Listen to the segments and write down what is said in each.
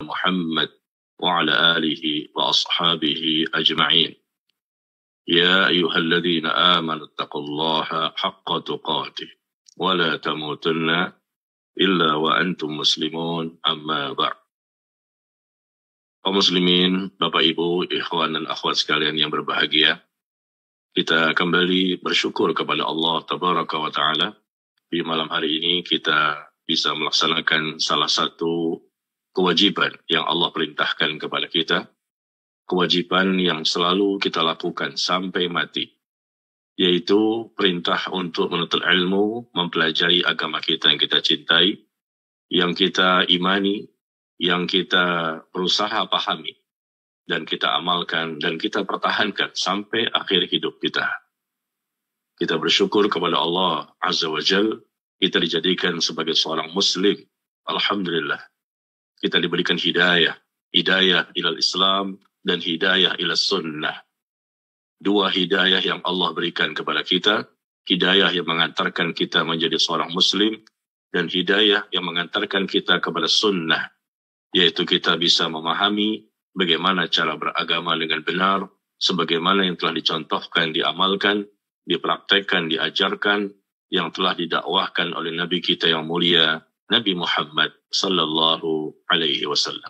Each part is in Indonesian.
محمد وعلى آله وأصحابه أجمعين يا أيها الذين آمنوا اتقوا الله حق تقاته ولا تموتن إلا وأنتم مسلمون أما بعد. Kaum muslimin, Bapak Ibu, ikhwan dan akhwat sekalian yang berbahagia, kita kembali bersyukur kepada Allah Tabaraka wa Ta'ala. Di malam hari ini kita bisa melaksanakan salah satu kewajiban yang Allah perintahkan kepada kita, kewajiban yang selalu kita lakukan sampai mati, yaitu perintah untuk menuntut ilmu, mempelajari agama kita yang kita cintai, yang kita imani, yang kita berusaha pahami, dan kita amalkan, dan kita pertahankan sampai akhir hidup kita. Kita bersyukur kepada Allah Azza wa Jal, kita dijadikan sebagai seorang muslim. Alhamdulillah. Kita diberikan hidayah. Hidayah ilal Islam dan hidayah ilal sunnah. Dua hidayah yang Allah berikan kepada kita. Hidayah yang mengantarkan kita menjadi seorang muslim. Dan hidayah yang mengantarkan kita kepada sunnah. Yaitu kita bisa memahami bagaimana cara beragama dengan benar. Sebagaimana yang telah dicontohkan, diamalkan, dipraktekkan, diajarkan, yang telah didakwahkan oleh Nabi kita yang mulia, Nabi Muhammad sallallahu alaihi wasallam.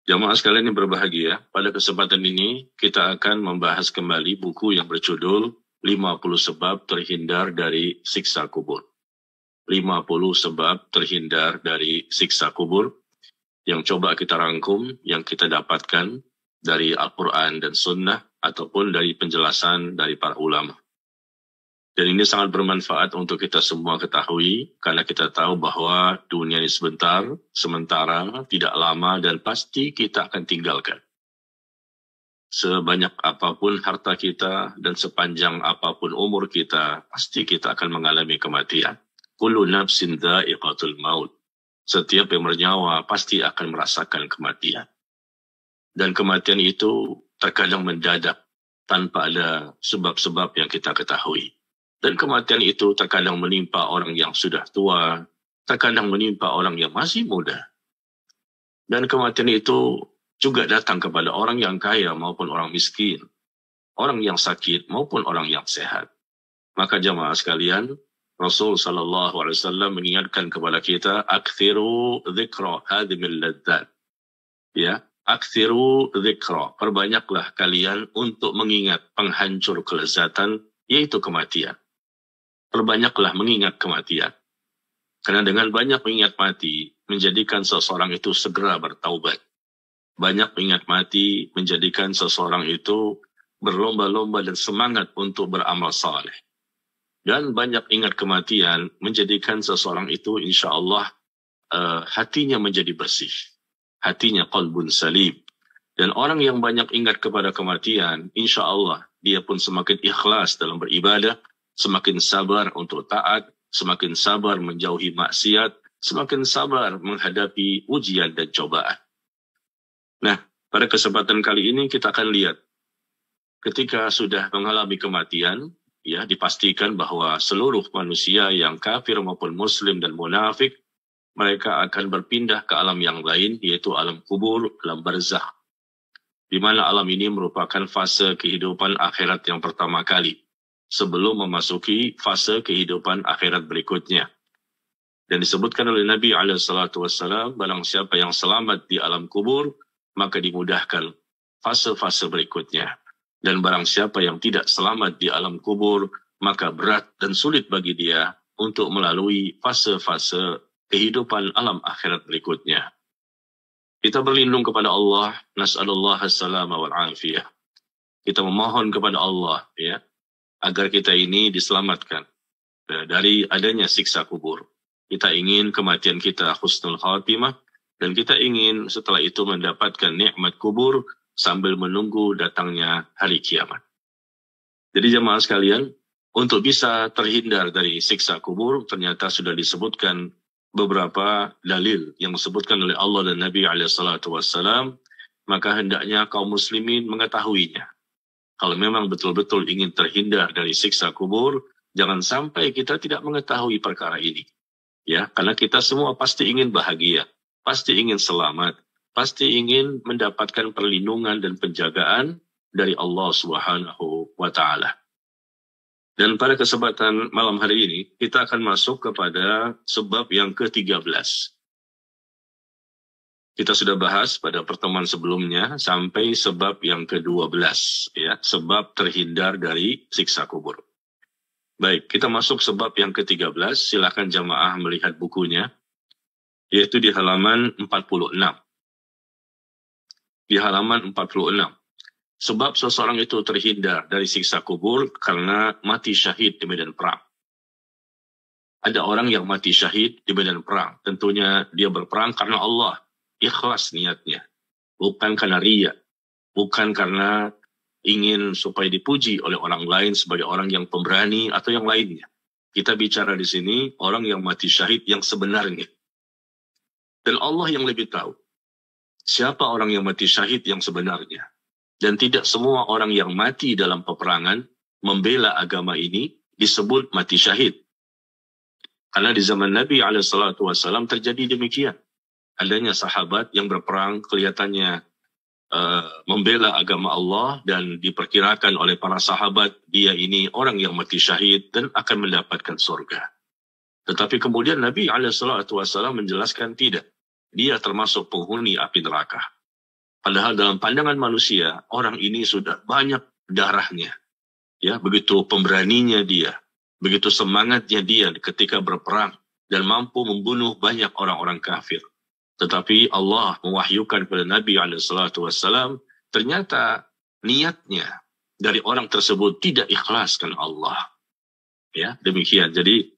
Jamaah sekalian yang berbahagia, pada kesempatan ini kita akan membahas kembali buku yang berjudul 50 Sebab Terhindar dari Siksa Kubur. 50 sebab terhindar dari siksa kubur yang coba kita rangkum, yang kita dapatkan dari Al-Quran dan Sunnah ataupun dari penjelasan dari para ulama. Dan ini sangat bermanfaat untuk kita semua ketahui, karena kita tahu bahwa dunia ini sebentar, sementara, tidak lama, dan pasti kita akan tinggalkan. Sebanyak apapun harta kita dan sepanjang apapun umur kita, pasti kita akan mengalami kematian. Kullu nafsin dha'iqatul maut. Setiap yang bernyawa pasti akan merasakan kematian. Dan kematian itu terkadang mendadak tanpa ada sebab-sebab yang kita ketahui. Dan kematian itu terkadang menimpa orang yang sudah tua, terkadang menimpa orang yang masih muda. Dan kematian itu juga datang kepada orang yang kaya maupun orang miskin, orang yang sakit maupun orang yang sehat. Maka jamaah sekalian, Rasul sallallahu alaihi wasallam mengingatkan kepada kita, akthiru dzikra hadhimil ladzat. Ya, akthiru dzikra, perbanyaklah kalian untuk mengingat penghancur kelezatan, yaitu kematian. Perbanyaklah mengingat kematian. Karena dengan banyak mengingat mati, menjadikan seseorang itu segera bertaubat. Banyak mengingat mati, menjadikan seseorang itu berlomba-lomba dan semangat untuk beramal saleh. Dan banyak ingat kematian, menjadikan seseorang itu insya Allah hatinya menjadi bersih. Hatinya qalbun salim. Dan orang yang banyak ingat kepada kematian, insya Allah dia pun semakin ikhlas dalam beribadah, semakin sabar untuk taat, semakin sabar menjauhi maksiat, semakin sabar menghadapi ujian dan cobaan. Nah, pada kesempatan kali ini kita akan lihat, ketika sudah mengalami kematian, ya, dipastikan bahwa seluruh manusia yang kafir maupun muslim dan munafik, mereka akan berpindah ke alam yang lain, yaitu alam kubur, alam barzakh. Di mana alam ini merupakan fase kehidupan akhirat yang pertama kali, sebelum memasuki fase kehidupan akhirat berikutnya. Dan disebutkan oleh Nabi SAW, barang siapa yang selamat di alam kubur, maka dimudahkan fase-fase berikutnya. Dan barang siapa yang tidak selamat di alam kubur, maka berat dan sulit bagi dia untuk melalui fase-fase kehidupan alam akhirat berikutnya. Kita berlindung kepada Allah, nas'alullah as-salama wal-afiyah. Kita memohon kepada Allah, ya, agar kita ini diselamatkan dari adanya siksa kubur. Kita ingin kematian kita husnul khatimah, dan kita ingin setelah itu mendapatkan nikmat kubur, sambil menunggu datangnya hari kiamat. Jadi jamaah sekalian, untuk bisa terhindar dari siksa kubur, ternyata sudah disebutkan beberapa dalil yang disebutkan oleh Allah dan Nabi SAW, maka hendaknya kaum muslimin mengetahuinya. Kalau memang betul-betul ingin terhindar dari siksa kubur, jangan sampai kita tidak mengetahui perkara ini. Ya, karena kita semua pasti ingin bahagia. pasti ingin selamat, pasti ingin mendapatkan perlindungan dan penjagaan dari Allah Subhanahu wa Ta'ala. Dan pada kesempatan malam hari ini, kita akan masuk kepada sebab yang ke-13. Kita sudah bahas pada pertemuan sebelumnya sampai sebab yang ke-12, ya, sebab terhindar dari siksa kubur. Baik, kita masuk sebab yang ke-13, silakan jamaah melihat bukunya, yaitu di halaman 46. Di halaman 46. Sebab seseorang itu terhindar dari siksa kubur karena mati syahid di medan perang. Ada orang yang mati syahid di medan perang. Tentunya dia berperang karena Allah. Ikhlas niatnya. Bukan karena riya. Bukan karena ingin supaya dipuji oleh orang lain sebagai orang yang pemberani atau yang lainnya. Kita bicara di sini orang yang mati syahid yang sebenarnya. Dan Allah yang lebih tahu. Siapa orang yang mati syahid yang sebenarnya. Dan tidak semua orang yang mati dalam peperangan membela agama ini disebut mati syahid. Karena di zaman Nabi SAW terjadi demikian. Adanya sahabat yang berperang kelihatannya membela agama Allah dan diperkirakan oleh para sahabat dia ini orang yang mati syahid dan akan mendapatkan surga. Tetapi kemudian Nabi SAW menjelaskan tidak. Dia termasuk penghuni api neraka. Padahal dalam pandangan manusia, orang ini sudah banyak darahnya. Ya, begitu pemberaninya dia, begitu semangatnya dia ketika berperang dan mampu membunuh banyak orang-orang kafir. Tetapi Allah mewahyukan kepada Nabi SAW, ternyata niatnya dari orang tersebut tidak ikhlas karena Allah. Ya, demikian. Jadi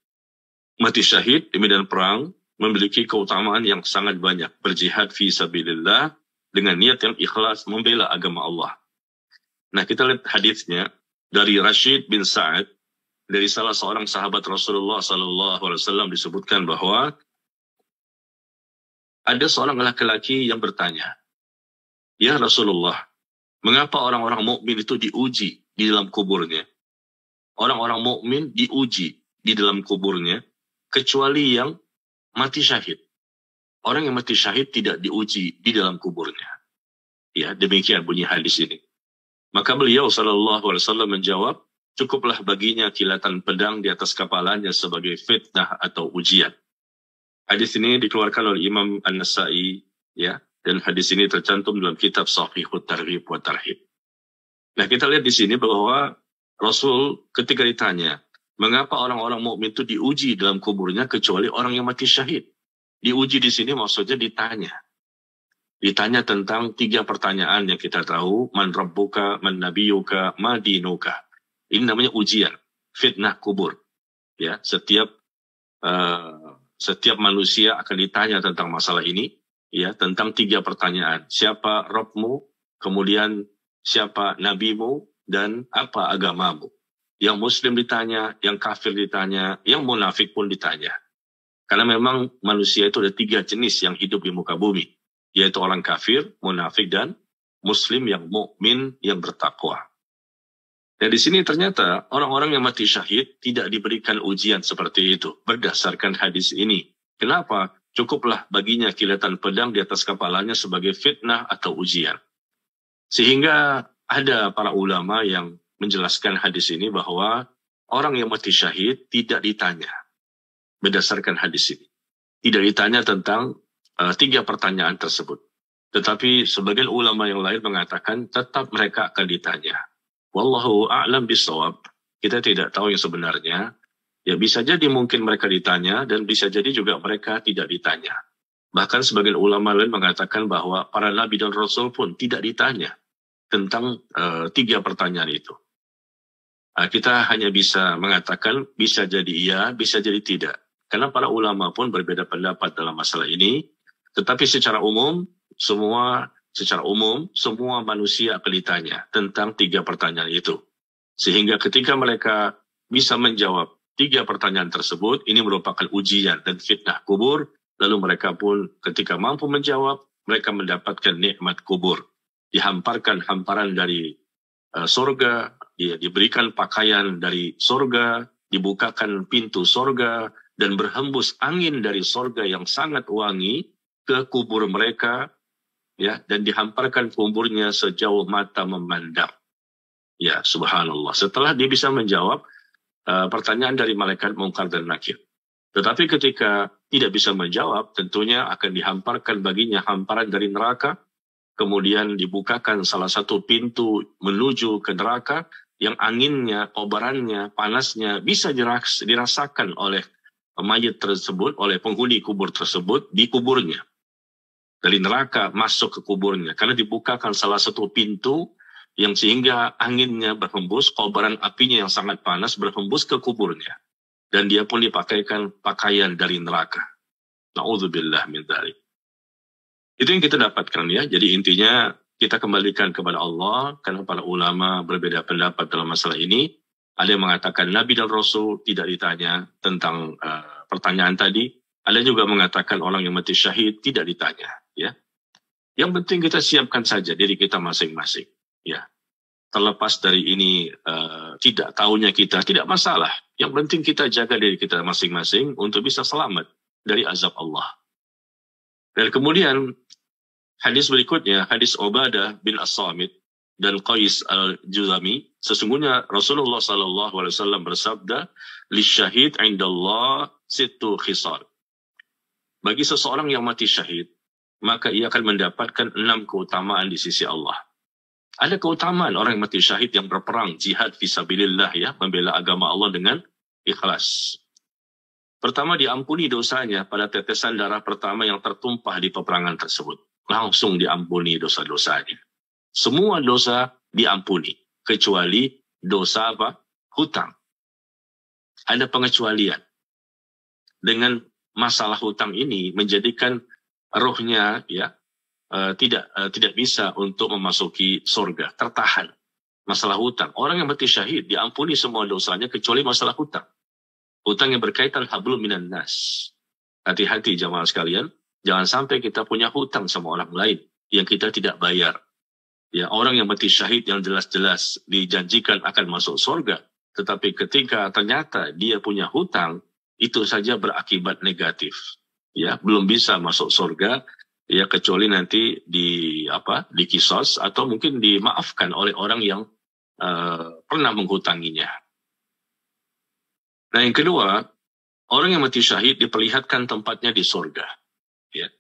mati syahid di medan perang memiliki keutamaan yang sangat banyak. Berjihad fi sabilillah dengan niat yang ikhlas membela agama Allah. Nah, kita lihat hadisnya dari Rashid bin Sa'ad, dari salah seorang sahabat Rasulullah SAW disebutkan bahwa ada seorang laki-laki yang bertanya, "Ya Rasulullah, mengapa orang-orang mukmin itu diuji di dalam kuburnya? Orang-orang mukmin diuji di dalam kuburnya, kecuali yang mati syahid. Orang yang mati syahid tidak diuji di dalam kuburnya." Ya, demikian bunyi hadis ini. Maka beliau SAW menjawab, cukuplah baginya kilatan pedang di atas kepalanya sebagai fitnah atau ujian. Hadis ini dikeluarkan oleh Imam An-Nasa'i, ya, dan hadis ini tercantum dalam kitab Sahihut Targhib wa Tarhib. Nah, kita lihat di sini bahwa Rasul ketika ditanya, mengapa orang-orang mukmin itu diuji dalam kuburnya kecuali orang yang mati syahid? Diuji di sini maksudnya ditanya. Ditanya tentang 3 pertanyaan yang kita tahu, man rabbuka, man nabiyuka, ma dinuka. Ini namanya ujian, fitnah kubur. Ya, setiap manusia akan ditanya tentang masalah ini, ya, tentang 3 pertanyaan. Siapa Rabbmu, kemudian siapa nabimu, dan apa agamamu. Yang muslim ditanya, yang kafir ditanya, yang munafik pun ditanya. Karena memang manusia itu ada 3 jenis yang hidup di muka bumi, yaitu orang kafir, munafik, dan muslim yang mukmin yang bertakwa. Dan di sini ternyata orang-orang yang mati syahid tidak diberikan ujian seperti itu berdasarkan hadis ini. Kenapa? Cukuplah baginya kilatan pedang di atas kepalanya sebagai fitnah atau ujian. Sehingga ada para ulama yang menjelaskan hadis ini bahwa orang yang mati syahid tidak ditanya berdasarkan hadis ini. Tidak ditanya tentang 3 pertanyaan tersebut. Tetapi sebagian ulama yang lain mengatakan tetap mereka akan ditanya. Wallahu a'lam bishawab. Kita tidak tahu yang sebenarnya. Ya bisa jadi mungkin mereka ditanya dan bisa jadi juga mereka tidak ditanya. Bahkan sebagian ulama lain mengatakan bahwa para nabi dan rasul pun tidak ditanya tentang 3 pertanyaan itu. Kita hanya bisa mengatakan bisa jadi iya, bisa jadi tidak. Karena para ulama pun berbeda pendapat dalam masalah ini. Tetapi secara umum, semua manusia akan ditanya tentang 3 pertanyaan itu. Sehingga ketika mereka bisa menjawab 3 pertanyaan tersebut, ini merupakan ujian dan fitnah kubur. Lalu mereka pun ketika mampu menjawab, mereka mendapatkan nikmat kubur. Dihamparkan hamparan dari surga, diberikan pakaian dari surga, dibukakan pintu surga, dan berhembus angin dari surga yang sangat wangi, ke kubur mereka, ya, dan dihamparkan kuburnya sejauh mata memandang. Ya, subhanallah. Setelah dia bisa menjawab pertanyaan dari malaikat Munkar dan Nakir. Tetapi ketika tidak bisa menjawab, tentunya akan dihamparkan baginya hamparan dari neraka, kemudian dibukakan salah satu pintu menuju ke neraka, yang anginnya, kobarannya, panasnya bisa dirasakan oleh mayat tersebut, oleh penghuni kubur tersebut di kuburnya. Dari neraka masuk ke kuburnya, karena dibukakan salah satu pintu yang sehingga anginnya berhembus, kobaran apinya yang sangat panas berhembus ke kuburnya. Dan dia pun dipakaikan pakaian dari neraka. Na'udzubillah min dzalik. Itu yang kita dapatkan ya. Jadi intinya kita kembalikan kepada Allah, karena para ulama berbeda pendapat dalam masalah ini. Ada yang mengatakan Nabi dan Rasul tidak ditanya tentang pertanyaan tadi. Ada juga mengatakan orang yang mati syahid tidak ditanya. Ya. Yang penting kita siapkan saja diri kita masing-masing. Ya. Terlepas dari ini tidak tahunya kita, tidak masalah. Yang penting kita jaga diri kita masing-masing untuk bisa selamat dari azab Allah. Dan kemudian hadis berikutnya, hadis Ubadah bin As-Samit dan Qais Al-Juzami, sesungguhnya Rasulullah SAW bersabda, "Lisyahid 'indallah sittu khisal." Bagi seseorang yang mati syahid, maka ia akan mendapatkan 6 keutamaan di sisi Allah. Ada keutamaan orang yang mati syahid yang berperang, jihad fisabilillah, ya, membela agama Allah dengan ikhlas. Pertama, diampuni dosanya pada tetesan darah pertama yang tertumpah di peperangan tersebut. Langsung diampuni dosa-dosanya. Semua dosa diampuni, kecuali dosa apa? Hutang. Ada pengecualian. Dengan masalah hutang ini menjadikan rohnya, ya, tidak bisa untuk memasuki surga, tertahan. Masalah hutang. Orang yang mati syahid diampuni semua dosanya kecuali masalah hutang. Hutang yang berkaitan hablum minan nas. Hati-hati jamaah sekalian, jangan sampai kita punya hutang sama orang lain yang kita tidak bayar. Ya, orang yang mati syahid yang jelas-jelas dijanjikan akan masuk surga, tetapi ketika ternyata dia punya hutang, itu saja berakibat negatif. Ya, belum bisa masuk surga. Ya, kecuali nanti di kisos atau mungkin dimaafkan oleh orang yang pernah menghutanginya. Nah, yang kedua, orang yang mati syahid diperlihatkan tempatnya di surga. Ya.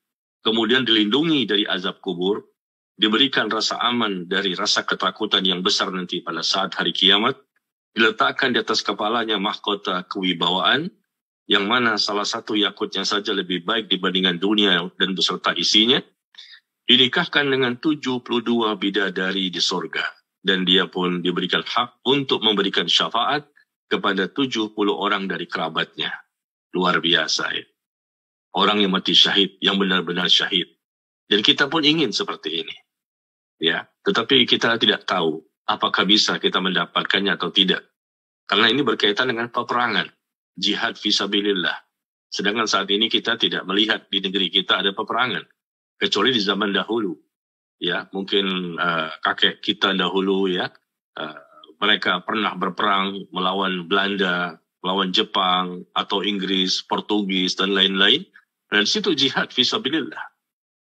Kemudian dilindungi dari azab kubur, diberikan rasa aman dari rasa ketakutan yang besar nanti pada saat hari kiamat, diletakkan di atas kepalanya mahkota kewibawaan, yang mana salah satu yakutnya saja lebih baik dibandingkan dunia dan beserta isinya, dinikahkan dengan 72 bidadari di surga. Dan dia pun diberikan hak untuk memberikan syafaat kepada 70 orang dari kerabatnya. Luar biasa ya. Orang yang mati syahid, yang benar-benar syahid. Dan kita pun ingin seperti ini. Ya, tetapi kita tidak tahu apakah bisa kita mendapatkannya atau tidak. Karena ini berkaitan dengan peperangan. Jihad fisabilillah. Sedangkan saat ini kita tidak melihat di negeri kita ada peperangan, kecuali di zaman dahulu. Ya, mungkin kakek kita dahulu, ya, mereka pernah berperang melawan Belanda, melawan Jepang atau Inggris, Portugis dan lain-lain. Dan di situ jihad fisabilillah.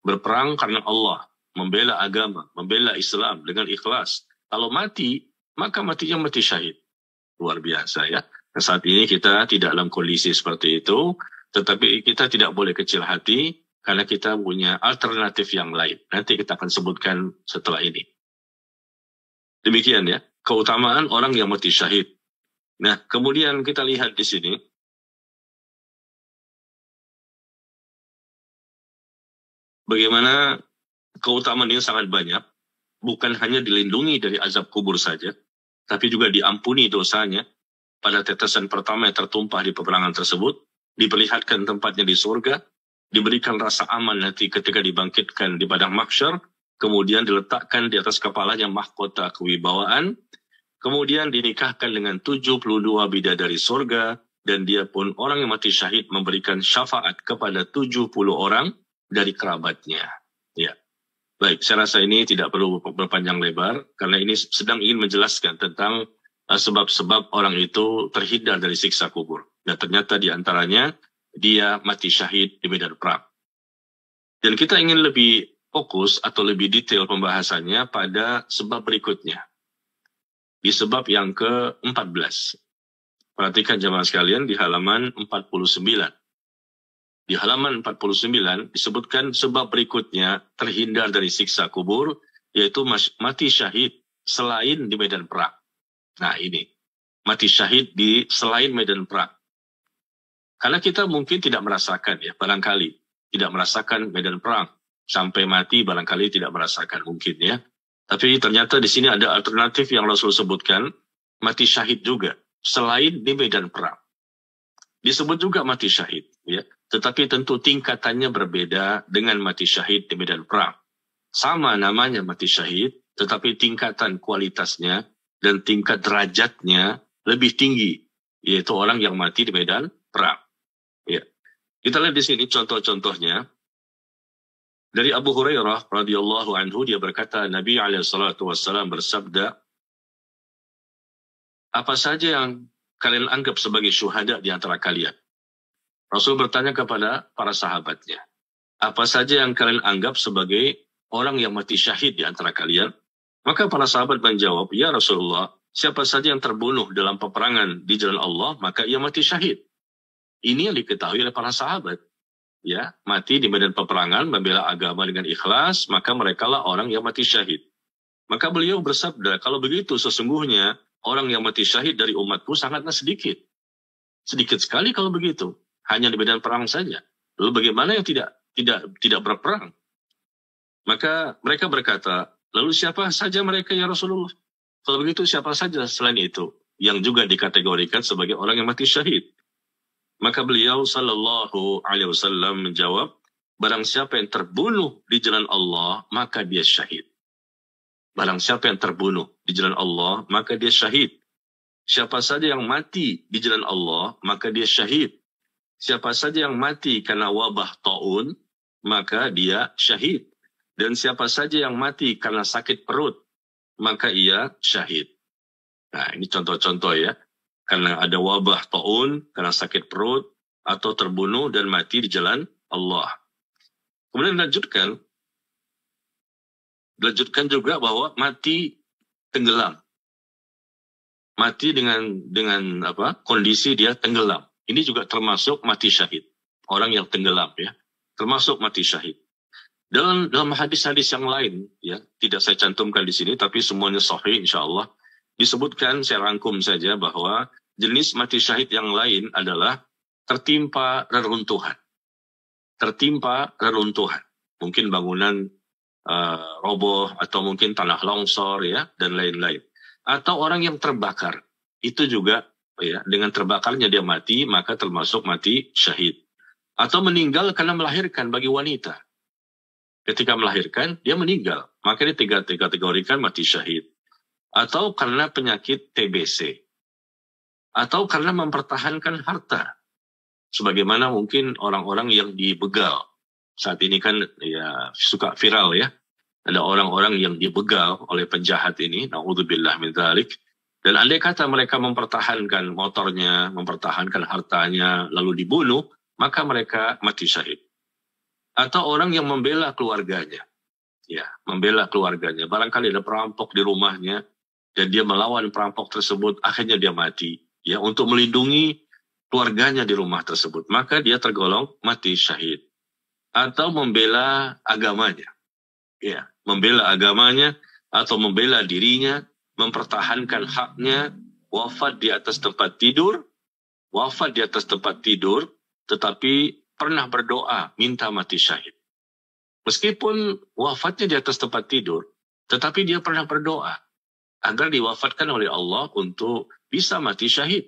Berperang karena Allah, membela agama, membela Islam dengan ikhlas. Kalau mati, maka matinya mati syahid. Luar biasa ya. Nah, saat ini kita tidak dalam kondisi seperti itu, tetapi kita tidak boleh kecil hati karena kita punya alternatif yang lain. Nanti kita akan sebutkan setelah ini. Demikian ya, keutamaan orang yang mati syahid. Nah, kemudian kita lihat di sini, bagaimana keutamaan ini sangat banyak, bukan hanya dilindungi dari azab kubur saja, tapi juga diampuni dosanya. Pada tetesan pertama yang tertumpah di peperangan tersebut, diperlihatkan tempatnya di surga, diberikan rasa aman nanti ketika dibangkitkan di padang mahsyar, kemudian diletakkan di atas kepalanya mahkota kewibawaan, kemudian dinikahkan dengan 72 bidadari surga, dan dia pun orang yang mati syahid memberikan syafaat kepada 70 orang dari kerabatnya. Ya. Baik, saya rasa ini tidak perlu berpanjang lebar, karena ini sedang ingin menjelaskan tentang sebab-sebab orang itu terhindar dari siksa kubur. Dan ternyata di antaranya dia mati syahid di medan perang. Dan kita ingin lebih fokus atau lebih detail pembahasannya pada sebab berikutnya. Di sebab yang ke-14. Perhatikan jemaah sekalian di halaman 49. Di halaman 49 disebutkan sebab berikutnya terhindar dari siksa kubur, yaitu mati syahid selain di medan perang. Nah ini, mati syahid di selain medan perang. Karena kita mungkin tidak merasakan ya, barangkali tidak merasakan medan perang. Sampai mati barangkali tidak merasakan mungkin ya. Tapi ternyata di sini ada alternatif yang Rasul sebutkan, mati syahid juga, selain di medan perang. Disebut juga mati syahid, ya. Tetapi tentu tingkatannya berbeda dengan mati syahid di medan perang. Sama namanya mati syahid, tetapi tingkatan kualitasnya dan tingkat derajatnya lebih tinggi, yaitu orang yang mati di medan perang. Ya. Kita lihat di sini contoh-contohnya. Dari Abu Hurairah radhiyallahu anhu, dia berkata, Nabi SAW bersabda, apa saja yang kalian anggap sebagai syuhada di antara kalian? Rasul bertanya kepada para sahabatnya, apa saja yang kalian anggap sebagai orang yang mati syahid di antara kalian? Maka para sahabat menjawab, ya Rasulullah, siapa saja yang terbunuh dalam peperangan di jalan Allah, maka ia mati syahid. Ini yang diketahui oleh para sahabat. Ya, mati di medan peperangan, membela agama dengan ikhlas, maka merekalah orang yang mati syahid. Maka beliau bersabda, kalau begitu sesungguhnya orang yang mati syahid dari umatku sangatlah sedikit. Sedikit sekali kalau begitu. Hanya di medan perang saja. Lalu bagaimana yang tidak berperang? Maka mereka berkata, lalu siapa saja mereka ya Rasulullah? Kalau begitu siapa saja selain itu yang juga dikategorikan sebagai orang yang mati syahid? Maka beliau sallallahu alaihi wasallam menjawab, barang siapa yang terbunuh di jalan Allah, maka dia syahid. Barang siapa yang terbunuh di jalan Allah, maka dia syahid. Siapa saja yang mati di jalan Allah, maka dia syahid. Siapa saja yang mati karena wabah taun, maka dia syahid. Dan siapa saja yang mati karena sakit perut, maka ia syahid. Nah, ini contoh-contoh ya. Karena ada wabah taun, karena sakit perut, atau terbunuh dan mati di jalan Allah. Kemudian dilanjutkan juga bahwa mati tenggelam. Mati dengan kondisi dia tenggelam. Ini juga termasuk mati syahid. Orang yang tenggelam ya. Termasuk mati syahid. Dalam hadis-hadis yang lain, ya, tidak saya cantumkan di sini, tapi semuanya sahih insyaallah. Disebutkan, saya rangkum saja bahwa jenis mati syahid yang lain adalah tertimpa reruntuhan. Tertimpa reruntuhan. Mungkin bangunan roboh atau mungkin tanah longsor ya dan lain-lain. Atau orang yang terbakar. Itu juga ya, dengan terbakarnya dia mati, maka termasuk mati syahid. Atau meninggal karena melahirkan bagi wanita. Ketika melahirkan, dia meninggal. Maka dia dikategorikan mati syahid. Atau karena penyakit TBC. Atau karena mempertahankan harta. Sebagaimana mungkin orang-orang yang dibegal. Saat ini kan ya suka viral ya. Ada orang-orang yang dibegal oleh penjahat ini. Na'udzubillah min dzalik. Dan andai kata mereka mempertahankan motornya, mempertahankan hartanya, lalu dibunuh, maka mereka mati syahid. Atau orang yang membela keluarganya. Ya, membela keluarganya. Barangkali ada perampok di rumahnya, dan dia melawan perampok tersebut, akhirnya dia mati. Ya, untuk melindungi keluarganya di rumah tersebut. Maka dia tergolong mati syahid. Atau membela agamanya. Ya, membela agamanya, atau membela dirinya, mempertahankan haknya, wafat di atas tempat tidur, tetapi pernah berdoa minta mati syahid. Meskipun wafatnya di atas tempat tidur, tetapi dia pernah berdoa agar diwafatkan oleh Allah untuk bisa mati syahid.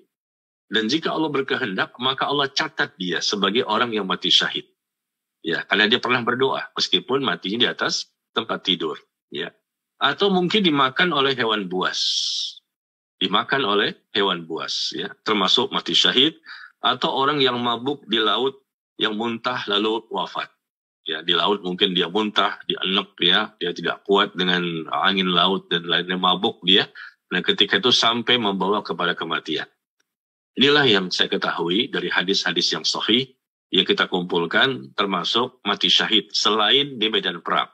Dan jika Allah berkehendak, maka Allah catat dia sebagai orang yang mati syahid. Ya, karena dia pernah berdoa meskipun matinya di atas tempat tidur, ya. Atau mungkin dimakan oleh hewan buas. Dimakan oleh hewan buas, ya, termasuk mati syahid. Atau orang yang mabuk di laut, yang muntah lalu wafat. Ya, di laut mungkin dia muntah, dia enek, ya, dia tidak kuat dengan angin laut dan lainnya, mabuk dia. Nah, ketika itu sampai membawa kepada kematian. Inilah yang saya ketahui dari hadis-hadis yang sahih yang kita kumpulkan termasuk mati syahid selain di medan perang.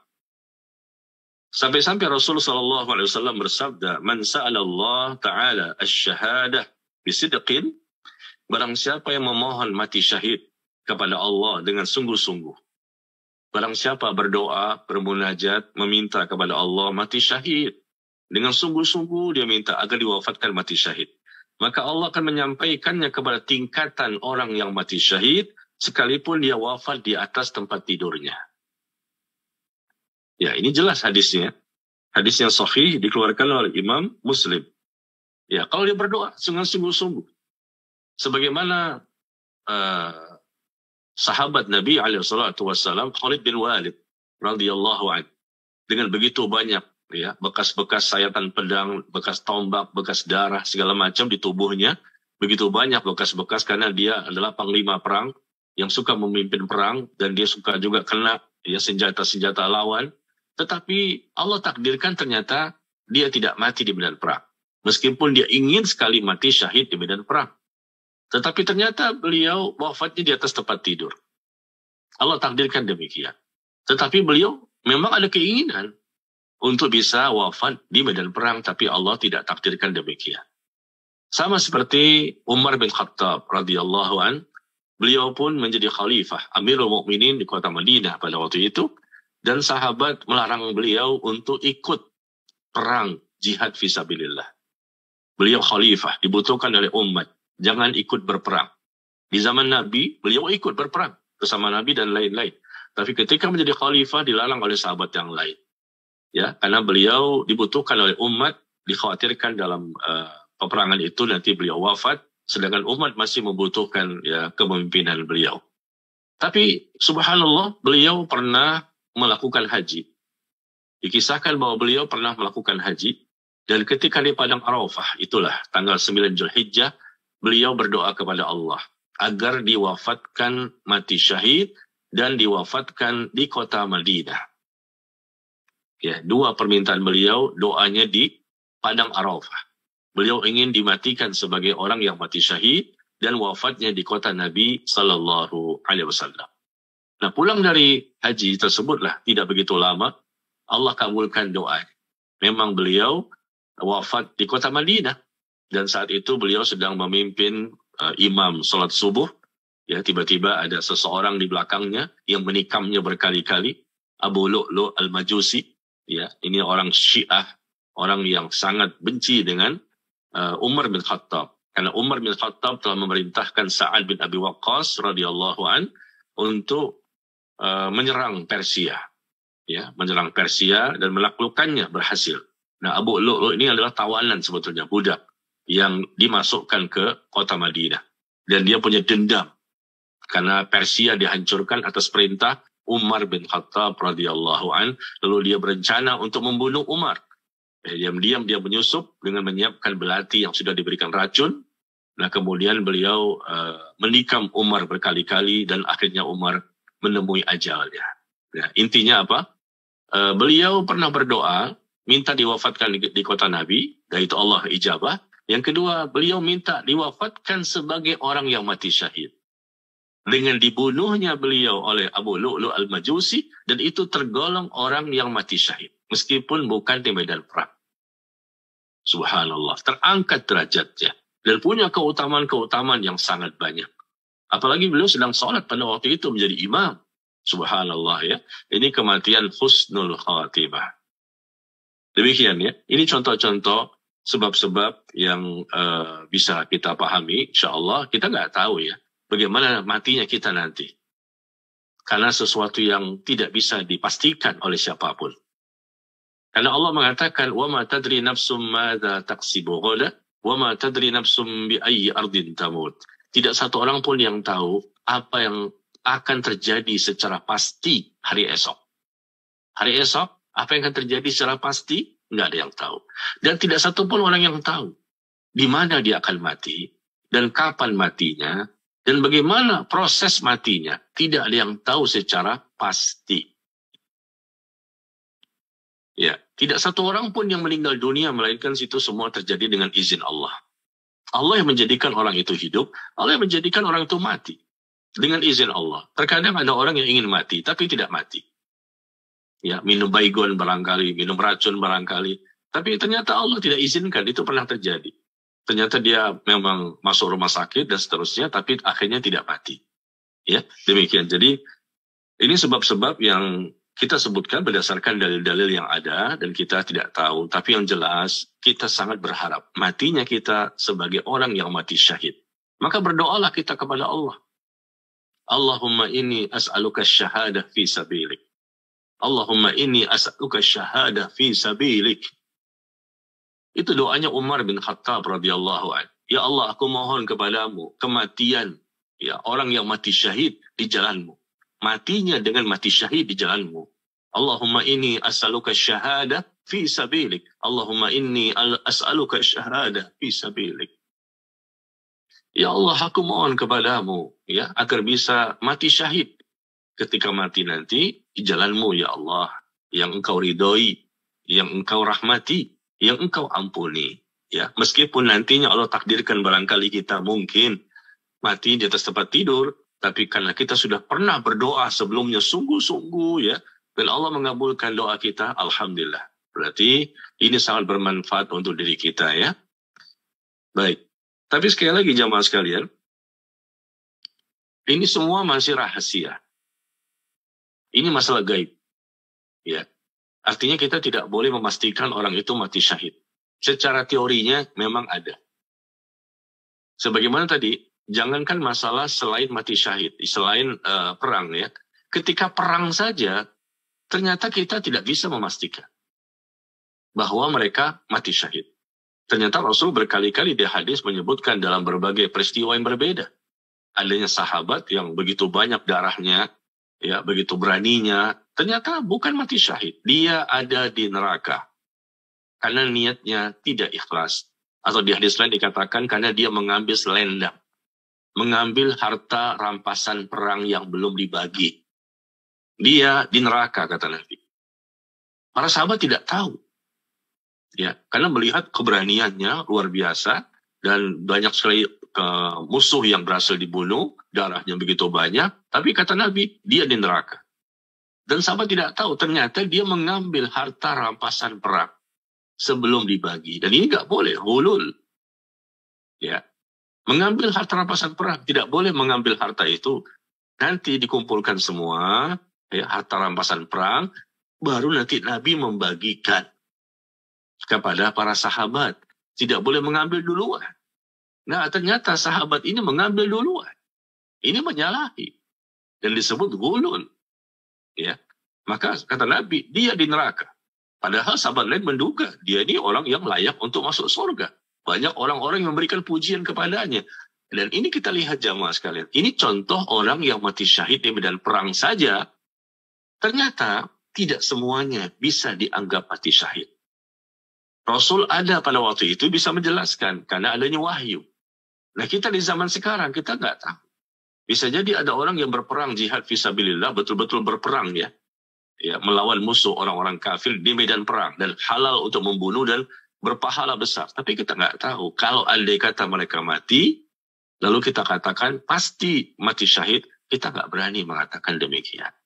Sampai-sampai Rasulullah SAW bersabda, "Man sa'ala Allah Ta'ala asy-syahadah bisidqin," barang siapa yang memohon mati syahid kepada Allah dengan sungguh-sungguh. Barang siapa berdoa, bermunajat, meminta kepada Allah mati syahid. Dengan sungguh-sungguh dia minta agar diwafatkan mati syahid. Maka Allah akan menyampaikannya kepada tingkatan orang yang mati syahid, sekalipun dia wafat di atas tempat tidurnya. Ya, ini jelas hadisnya. Hadis yang sahih dikeluarkan oleh Imam Muslim. Ya, kalau dia berdoa dengan sungguh-sungguh. Sebagaimana sahabat Nabi SAW, Khalid bin Walid radhiyallahu anhu, dengan begitu banyak ya bekas-bekas sayatan pedang, bekas tombak, bekas darah segala macam di tubuhnya, begitu banyak bekas-bekas karena dia adalah panglima perang yang suka memimpin perang dan dia suka juga kena ya senjata-senjata lawan. Tetapi Allah takdirkan ternyata dia tidak mati di medan perang. Meskipun dia ingin sekali mati syahid di medan perang. Tetapi ternyata beliau wafatnya di atas tempat tidur. Allah takdirkan demikian. Tetapi beliau memang ada keinginan untuk bisa wafat di medan perang, tapi Allah tidak takdirkan demikian. Sama seperti Umar bin Khattab radhiyallahu an, beliau pun menjadi khalifah Amirul Mukminin di kota Madinah pada waktu itu, dan sahabat melarang beliau untuk ikut perang jihad fisabilillah. Beliau khalifah, dibutuhkan oleh umat, jangan ikut berperang. Di zaman Nabi, beliau ikut berperang bersama Nabi dan lain-lain. Tapi ketika menjadi khalifah, dilarang oleh sahabat yang lain. Ya, karena beliau dibutuhkan oleh umat, dikhawatirkan dalam peperangan itu nanti beliau wafat, sedangkan umat masih membutuhkan ya kepemimpinan beliau. Tapi subhanallah, beliau pernah melakukan haji. Dikisahkan bahwa beliau pernah melakukan haji, dan ketika di Padang Arafah, itulah tanggal 9 Zulhijjah, beliau berdoa kepada Allah agar diwafatkan mati syahid dan diwafatkan di kota Madinah. Ya, dua permintaan beliau, doanya di Padang Arafah. Beliau ingin dimatikan sebagai orang yang mati syahid dan wafatnya di kota Nabi Sallallahu Alaihi Wasallam. Nah, pulang dari haji tersebutlah tidak begitu lama, Allah kabulkan doanya. Memang beliau wafat di kota Madinah, dan saat itu beliau sedang memimpin imam sholat subuh. Ya, tiba-tiba ada seseorang di belakangnya yang menikamnya berkali-kali, Abu Lu'lu' al-Majusi. Ya, ini orang Syiah, orang yang sangat benci dengan Umar bin Khattab. Karena Umar bin Khattab telah memerintahkan Sa'ad bin Abi Waqqas radhiyallahu an untuk menyerang Persia. Ya, menyerang Persia dan menaklukkannya berhasil. Nah, Abu Lu'lu' ini adalah tawanan sebetulnya, budak yang dimasukkan ke kota Madinah. Dan dia punya dendam karena Persia dihancurkan atas perintah Umar bin Khattab radhiyallahu an, lalu dia berencana untuk membunuh Umar. Diam-diam dia menyusup dengan menyiapkan belati yang sudah diberikan racun. Nah, kemudian beliau menikam Umar berkali-kali dan akhirnya Umar menemui ajalnya. Nah, intinya apa? Beliau pernah berdoa minta diwafatkan di kota Nabi, dan itu Allah ijabah. Yang kedua, beliau minta diwafatkan sebagai orang yang mati syahid. Dengan dibunuhnya beliau oleh Abu Lu'lu' al-Majusi, dan itu tergolong orang yang mati syahid, meskipun bukan di medan perang. Subhanallah, terangkat derajatnya, dan punya keutamaan-keutamaan yang sangat banyak. Apalagi beliau sedang sholat pada waktu itu menjadi imam. Subhanallah ya, ini kematian husnul khatimah. Demikian ya, ini contoh-contoh sebab-sebab yang bisa kita pahami. InsyaAllah kita nggak tahu ya bagaimana matinya kita nanti, karena sesuatu yang tidak bisa dipastikan oleh siapapun. Karena Allah mengatakan, wa ma tadri nafsum madza taksibu ghadan wa ma tadri nafsum bi ayyi ardin tamut. Tidak satu orang pun yang tahu apa yang akan terjadi secara pasti hari esok. Hari esok, apa yang akan terjadi secara pasti? Nggak ada yang tahu. Dan tidak satu pun orang yang tahu di mana dia akan mati, dan kapan matinya, dan bagaimana proses matinya. Tidak ada yang tahu secara pasti. Ya, tidak satu orang pun yang meninggal dunia, melainkan itu semua terjadi dengan izin Allah. Allah yang menjadikan orang itu hidup, Allah yang menjadikan orang itu mati. dengan izin Allah. Terkadang ada orang yang ingin mati, tapi tidak mati. Ya, minum baygon barangkali, minum racun barangkali. Tapi ternyata Allah tidak izinkan, itu pernah terjadi. Ternyata dia memang masuk rumah sakit dan seterusnya, tapi akhirnya tidak mati. Ya, demikian. Jadi, ini sebab-sebab yang kita sebutkan berdasarkan dalil-dalil yang ada dan kita tidak tahu. Tapi yang jelas, kita sangat berharap matinya kita sebagai orang yang mati syahid. Maka berdoalah kita kepada Allah. Allahumma inni as'aluka syahadah fi sabilik. Allahumma inni as'aluka syahadah fi sabilik. Itu doanya Umar bin Khattab radhiyallahu anhu. Ya Allah, aku mohon kepadamu kematian, ya, orang yang mati syahid di jalanmu. Matinya dengan mati syahid di jalanmu. Allahumma inni as'aluka syahadah fi sabilik. Allahumma inni as'aluka syahadah fi sabilik. Ya Allah, aku mohon kepadamu, ya, agar bisa mati syahid ketika mati nanti di jalanmu, ya Allah, yang engkau ridhoi, yang engkau rahmati, yang engkau ampuni. Ya, meskipun nantinya Allah takdirkan barangkali kita mungkin mati di atas tempat tidur, tapi karena kita sudah pernah berdoa sebelumnya sungguh-sungguh, ya, dan Allah mengabulkan doa kita, alhamdulillah. Berarti ini sangat bermanfaat untuk diri kita, ya. Baik. Tapi sekali lagi jamaah sekalian, ini semua masih rahasia. Ini masalah gaib. Ya. Artinya kita tidak boleh memastikan orang itu mati syahid. Secara teorinya memang ada. Sebagaimana tadi, jangankan masalah selain mati syahid, selain perang, ya. Ketika perang saja, ternyata kita tidak bisa memastikan bahwa mereka mati syahid. Ternyata Rasul berkali-kali di hadis menyebutkan dalam berbagai peristiwa yang berbeda. Adanya sahabat yang begitu banyak darahnya, ya, begitu beraninya, ternyata bukan mati syahid. Dia ada di neraka. Karena niatnya tidak ikhlas. Atau di hadis lain dikatakan karena dia mengambil selendang. Mengambil harta rampasan perang yang belum dibagi. Dia di neraka, kata Nabi. Para sahabat tidak tahu. Ya, karena melihat keberaniannya luar biasa dan banyak sekali musuh yang berhasil dibunuh, darahnya begitu banyak, tapi kata Nabi, dia di neraka. Dan sahabat tidak tahu, ternyata dia mengambil harta rampasan perang sebelum dibagi. Dan ini nggak boleh, hulul. Ya, mengambil harta rampasan perang, tidak boleh mengambil harta itu, nanti dikumpulkan semua, ya, harta rampasan perang, baru nanti Nabi membagikan kepada para sahabat. Tidak boleh mengambil duluan. Nah, ternyata sahabat ini mengambil duluan. Ini menyalahi. Dan disebut gulun. Ya. Maka kata Nabi, dia di neraka. Padahal sahabat lain menduga, dia ini orang yang layak untuk masuk surga. Banyak orang-orang yang memberikan pujian kepadanya. Dan ini kita lihat jamaah sekalian. Ini contoh orang yang mati syahid di medan perang saja. Ternyata tidak semuanya bisa dianggap mati syahid. Rasul ada pada waktu itu bisa menjelaskan karena adanya wahyu. Nah, kita di zaman sekarang kita nggak tahu. Bisa jadi ada orang yang berperang jihad fisabilillah, betul-betul berperang, ya, melawan musuh orang-orang kafir di medan perang dan halal untuk membunuh dan berpahala besar. Tapi kita nggak tahu. Kalau andai kata mereka mati, lalu kita katakan pasti mati syahid, kita nggak berani mengatakan demikian.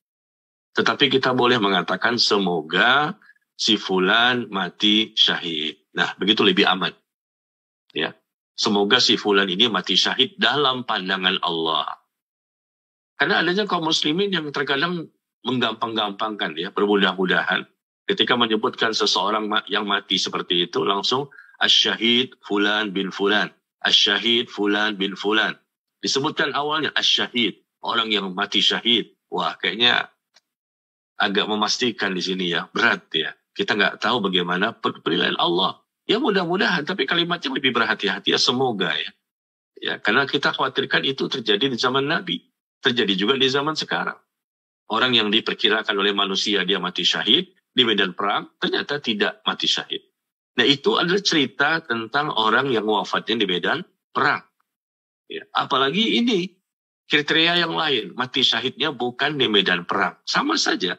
Tetapi kita boleh mengatakan semoga si fulan mati syahid. Nah, begitu lebih aman. Ya. Semoga si fulan ini mati syahid dalam pandangan Allah. Karena adanya kaum muslimin yang terkadang menggampang-gampangkan, ya, bermudah-mudahan. Ketika menyebutkan seseorang yang mati seperti itu, langsung asyahid fulan bin fulan. Asyahid fulan bin fulan. Disebutkan awalnya asyahid, orang yang mati syahid. Wah, kayaknya agak memastikan di sini, ya, berat, ya. Kita nggak tahu bagaimana penilaian Allah. Ya mudah-mudahan, tapi kalimatnya lebih berhati-hati, ya, semoga, ya. Ya, karena kita khawatirkan itu terjadi di zaman Nabi. Terjadi juga di zaman sekarang. Orang yang diperkirakan oleh manusia dia mati syahid di medan perang, ternyata tidak mati syahid. Nah, itu adalah cerita tentang orang yang wafatnya di medan perang. Ya, apalagi ini kriteria yang lain, mati syahidnya bukan di medan perang. Sama saja.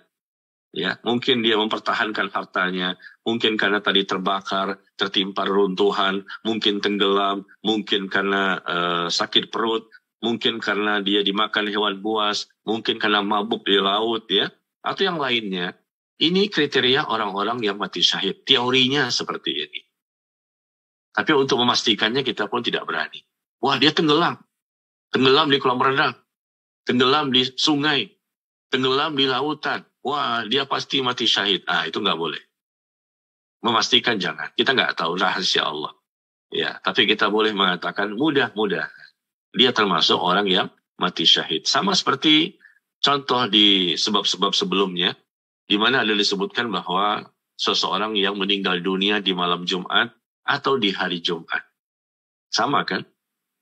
Ya, mungkin dia mempertahankan hartanya, mungkin karena tadi terbakar, tertimpa runtuhan, mungkin tenggelam, mungkin karena sakit perut, mungkin karena dia dimakan hewan buas, mungkin karena mabuk di laut, ya, atau yang lainnya. Ini kriteria orang-orang yang mati syahid. Teorinya seperti ini. Tapi untuk memastikannya kita pun tidak berani. Wah, dia tenggelam. Tenggelam di kolam renang. Tenggelam di sungai. Tenggelam di lautan. Wah, dia pasti mati syahid. Itu nggak boleh. Memastikan jangan. Kita nggak tahu rahasia Allah. Ya, tapi kita boleh mengatakan mudah-mudahan dia termasuk orang yang mati syahid. Sama seperti contoh di sebab-sebab sebelumnya, di mana ada disebutkan bahwa seseorang yang meninggal dunia di malam Jumat atau di hari Jumat. Sama kan?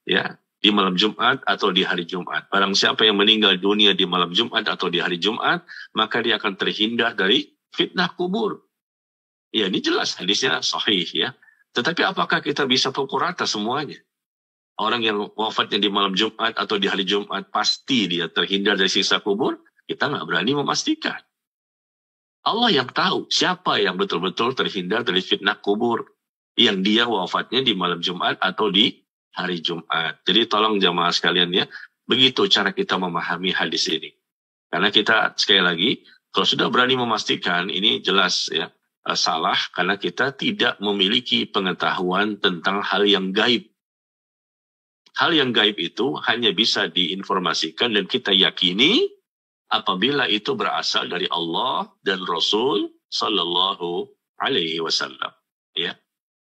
Ya, di malam Jumat atau di hari Jumat. Barang siapa yang meninggal dunia di malam Jumat atau di hari Jumat, maka dia akan terhindar dari fitnah kubur. Ya, ini jelas hadisnya sahih, ya. Tetapi apakah kita bisa pukul rata semuanya? Orang yang wafatnya di malam Jumat atau di hari Jumat pasti dia terhindar dari siksa kubur? Kita nggak berani memastikan. Allah yang tahu siapa yang betul-betul terhindar dari fitnah kubur, yang dia wafatnya di malam Jumat atau di hari Jumat. Jadi tolong jamaah sekalian, ya, begitu cara kita memahami hadis ini. Karena kita sekali lagi, kalau sudah berani memastikan, ini jelas, ya, salah karena kita tidak memiliki pengetahuan tentang hal yang gaib. Hal yang gaib itu hanya bisa diinformasikan dan kita yakini apabila itu berasal dari Allah dan Rasul Sallallahu Alaihi Wasallam. Ya,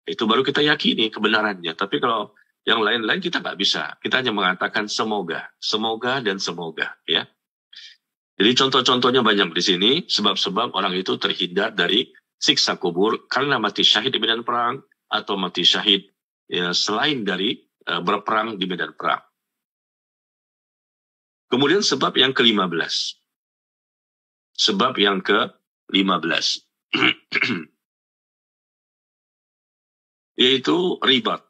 itu baru kita yakini kebenarannya. Tapi kalau yang lain-lain kita nggak bisa. Kita hanya mengatakan semoga, semoga dan semoga. Ya. Jadi contoh-contohnya banyak di sini. Sebab-sebab orang itu terhindar dari siksa kubur karena mati syahid di medan perang atau mati syahid, ya, selain dari berperang di medan perang. Kemudian sebab yang ke-15. Sebab yang ke-15. Yaitu ribat.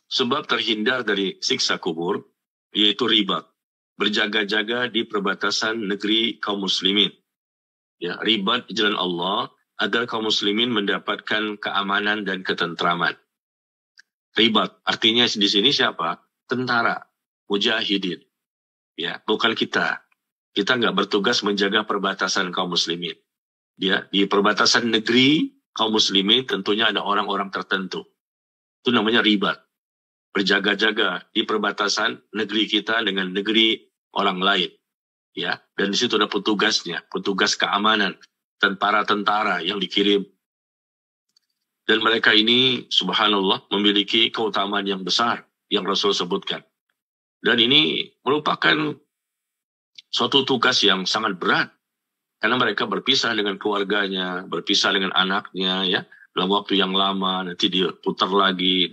Sebab terhindar dari siksa kubur, yaitu ribat. Berjaga-jaga di perbatasan negeri kaum muslimin. Ya, ribat di jalan Allah agar kaum muslimin mendapatkan keamanan dan ketentraman. Ribat, artinya di sini siapa? Tentara, mujahidin. Ya, bukan kita. Kita nggak bertugas menjaga perbatasan kaum muslimin. Ya, di perbatasan negeri kaum muslimin tentunya ada orang-orang tertentu. Itu namanya ribat. Berjaga-jaga di perbatasan negeri kita dengan negeri orang lain. Ya, dan di situ ada petugasnya, petugas keamanan. Tentara-tentara yang dikirim. Dan mereka ini, subhanallah, memiliki keutamaan yang besar yang Rasul sebutkan. Dan ini merupakan suatu tugas yang sangat berat. Karena mereka berpisah dengan keluarganya, berpisah dengan anaknya, ya, dalam waktu yang lama, nanti diputar lagi,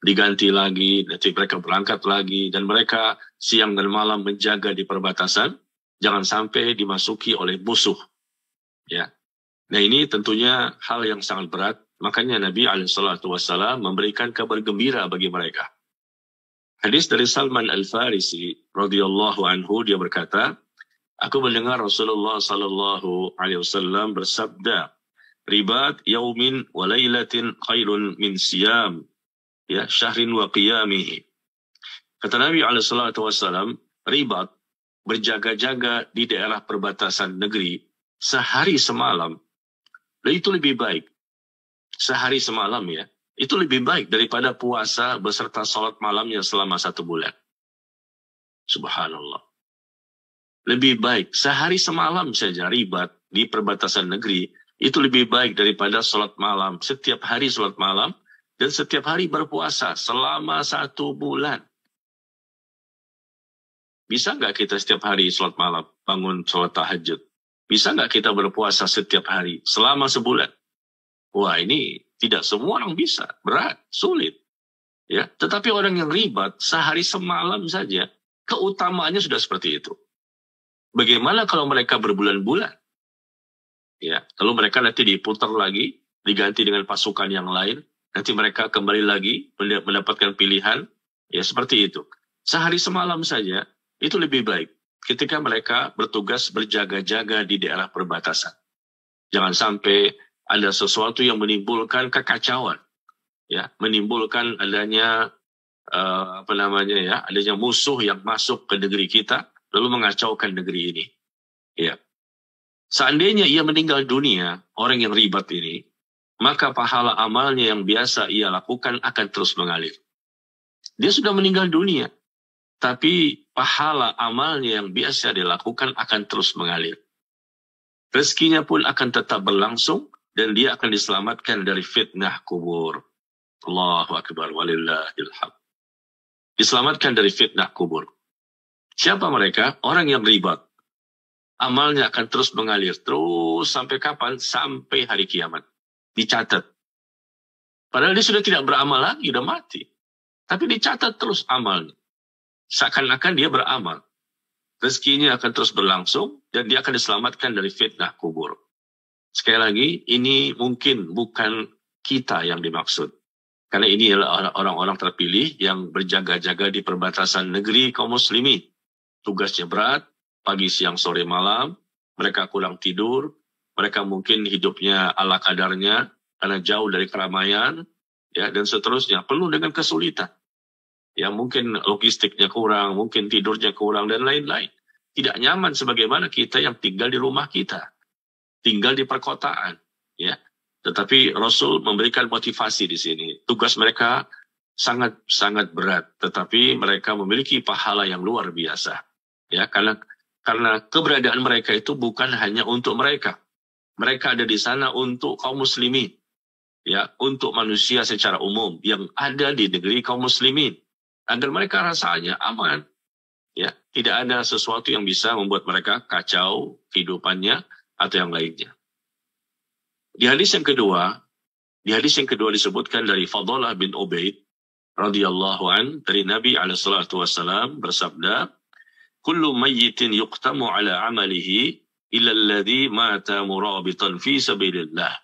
diganti lagi, nanti mereka berangkat lagi, dan mereka siang dan malam menjaga di perbatasan, jangan sampai dimasuki oleh musuh. Ya, nah ini tentunya hal yang sangat berat. Makanya Nabi SAW memberikan kabar gembira bagi mereka. Hadis dari Salman Al-Farisi radhiyallahu anhu, dia berkata, aku mendengar Rasulullah SAW bersabda, ribat yaumin wa laylatin khairun min siyam, ya, syahrin wa qiyamihi. Kata Nabi SAW, ribat, berjaga-jaga di daerah perbatasan negeri sehari semalam, itu lebih baik. Sehari semalam, ya, itu lebih baik daripada puasa beserta salat malamnya selama 1 bulan. Subhanallah. Lebih baik sehari semalam saja ribat di perbatasan negeri, itu lebih baik daripada salat malam. Setiap hari salat malam dan setiap hari berpuasa selama 1 bulan. Bisa nggak kita setiap hari salat malam, bangun salat tahajud? Bisa nggak kita berpuasa setiap hari selama sebulan? Wah, ini tidak semua orang bisa. Berat, sulit. Ya, tetapi orang yang ribat sehari semalam saja, keutamaannya sudah seperti itu. Bagaimana kalau mereka berbulan-bulan? Ya, lalu mereka nanti diputar lagi, diganti dengan pasukan yang lain, nanti mereka kembali lagi mendapatkan pilihan, ya seperti itu. Sehari semalam saja, itu lebih baik ketika mereka bertugas berjaga-jaga di daerah perbatasan. Jangan sampai ada sesuatu yang menimbulkan kekacauan, ya, menimbulkan adanya adanya musuh yang masuk ke negeri kita lalu mengacaukan negeri ini. Ya. Seandainya ia meninggal dunia, orang yang ribat ini, maka pahala amalnya yang biasa ia lakukan akan terus mengalir. Dia sudah meninggal dunia, tapi pahala amalnya yang biasa dilakukan akan terus mengalir. Rezekinya pun akan tetap berlangsung dan dia akan diselamatkan dari fitnah kubur. Allahu Akbar walillahil hamd. Diselamatkan dari fitnah kubur. Siapa mereka? Orang yang ribat. Amalnya akan terus mengalir. Terus sampai kapan? Sampai hari kiamat. Dicatat. Padahal dia sudah tidak beramal lagi, sudah mati. Tapi dicatat terus amalnya. Seakan-akan dia beramal. Rezekinya akan terus berlangsung dan dia akan diselamatkan dari fitnah kubur. Sekali lagi, ini mungkin bukan kita yang dimaksud. Karena ini adalah orang-orang terpilih yang berjaga-jaga di perbatasan negeri kaum muslimin. Tugasnya berat, pagi, siang, sore, malam. Mereka kurang tidur. Mereka mungkin hidupnya ala kadarnya karena jauh dari keramaian, ya, dan seterusnya. Penuh dengan kesulitan. Ya, mungkin logistiknya kurang, mungkin tidurnya kurang, dan lain-lain. Tidak nyaman sebagaimana kita yang tinggal di rumah kita. Tinggal di perkotaan. Ya. Tetapi Rasul memberikan motivasi di sini. Tugas mereka sangat berat. Tetapi mereka memiliki pahala yang luar biasa. Ya, karena keberadaan mereka itu bukan hanya untuk mereka. Mereka ada di sana untuk kaum muslimin. Ya, untuk manusia secara umum yang ada di negeri kaum muslimin. Agar mereka rasanya aman. Ya, tidak ada sesuatu yang bisa membuat mereka kacau kehidupannya atau yang lainnya. Di hadis yang kedua disebutkan dari Fadalah bin Ubaid radhiyallahu an dari Nabi alaihi salatu wasallam bersabda, "Kullu mayyitin yuqtamu ala amalihi illa alladhi mata murabitan fi sabilillah."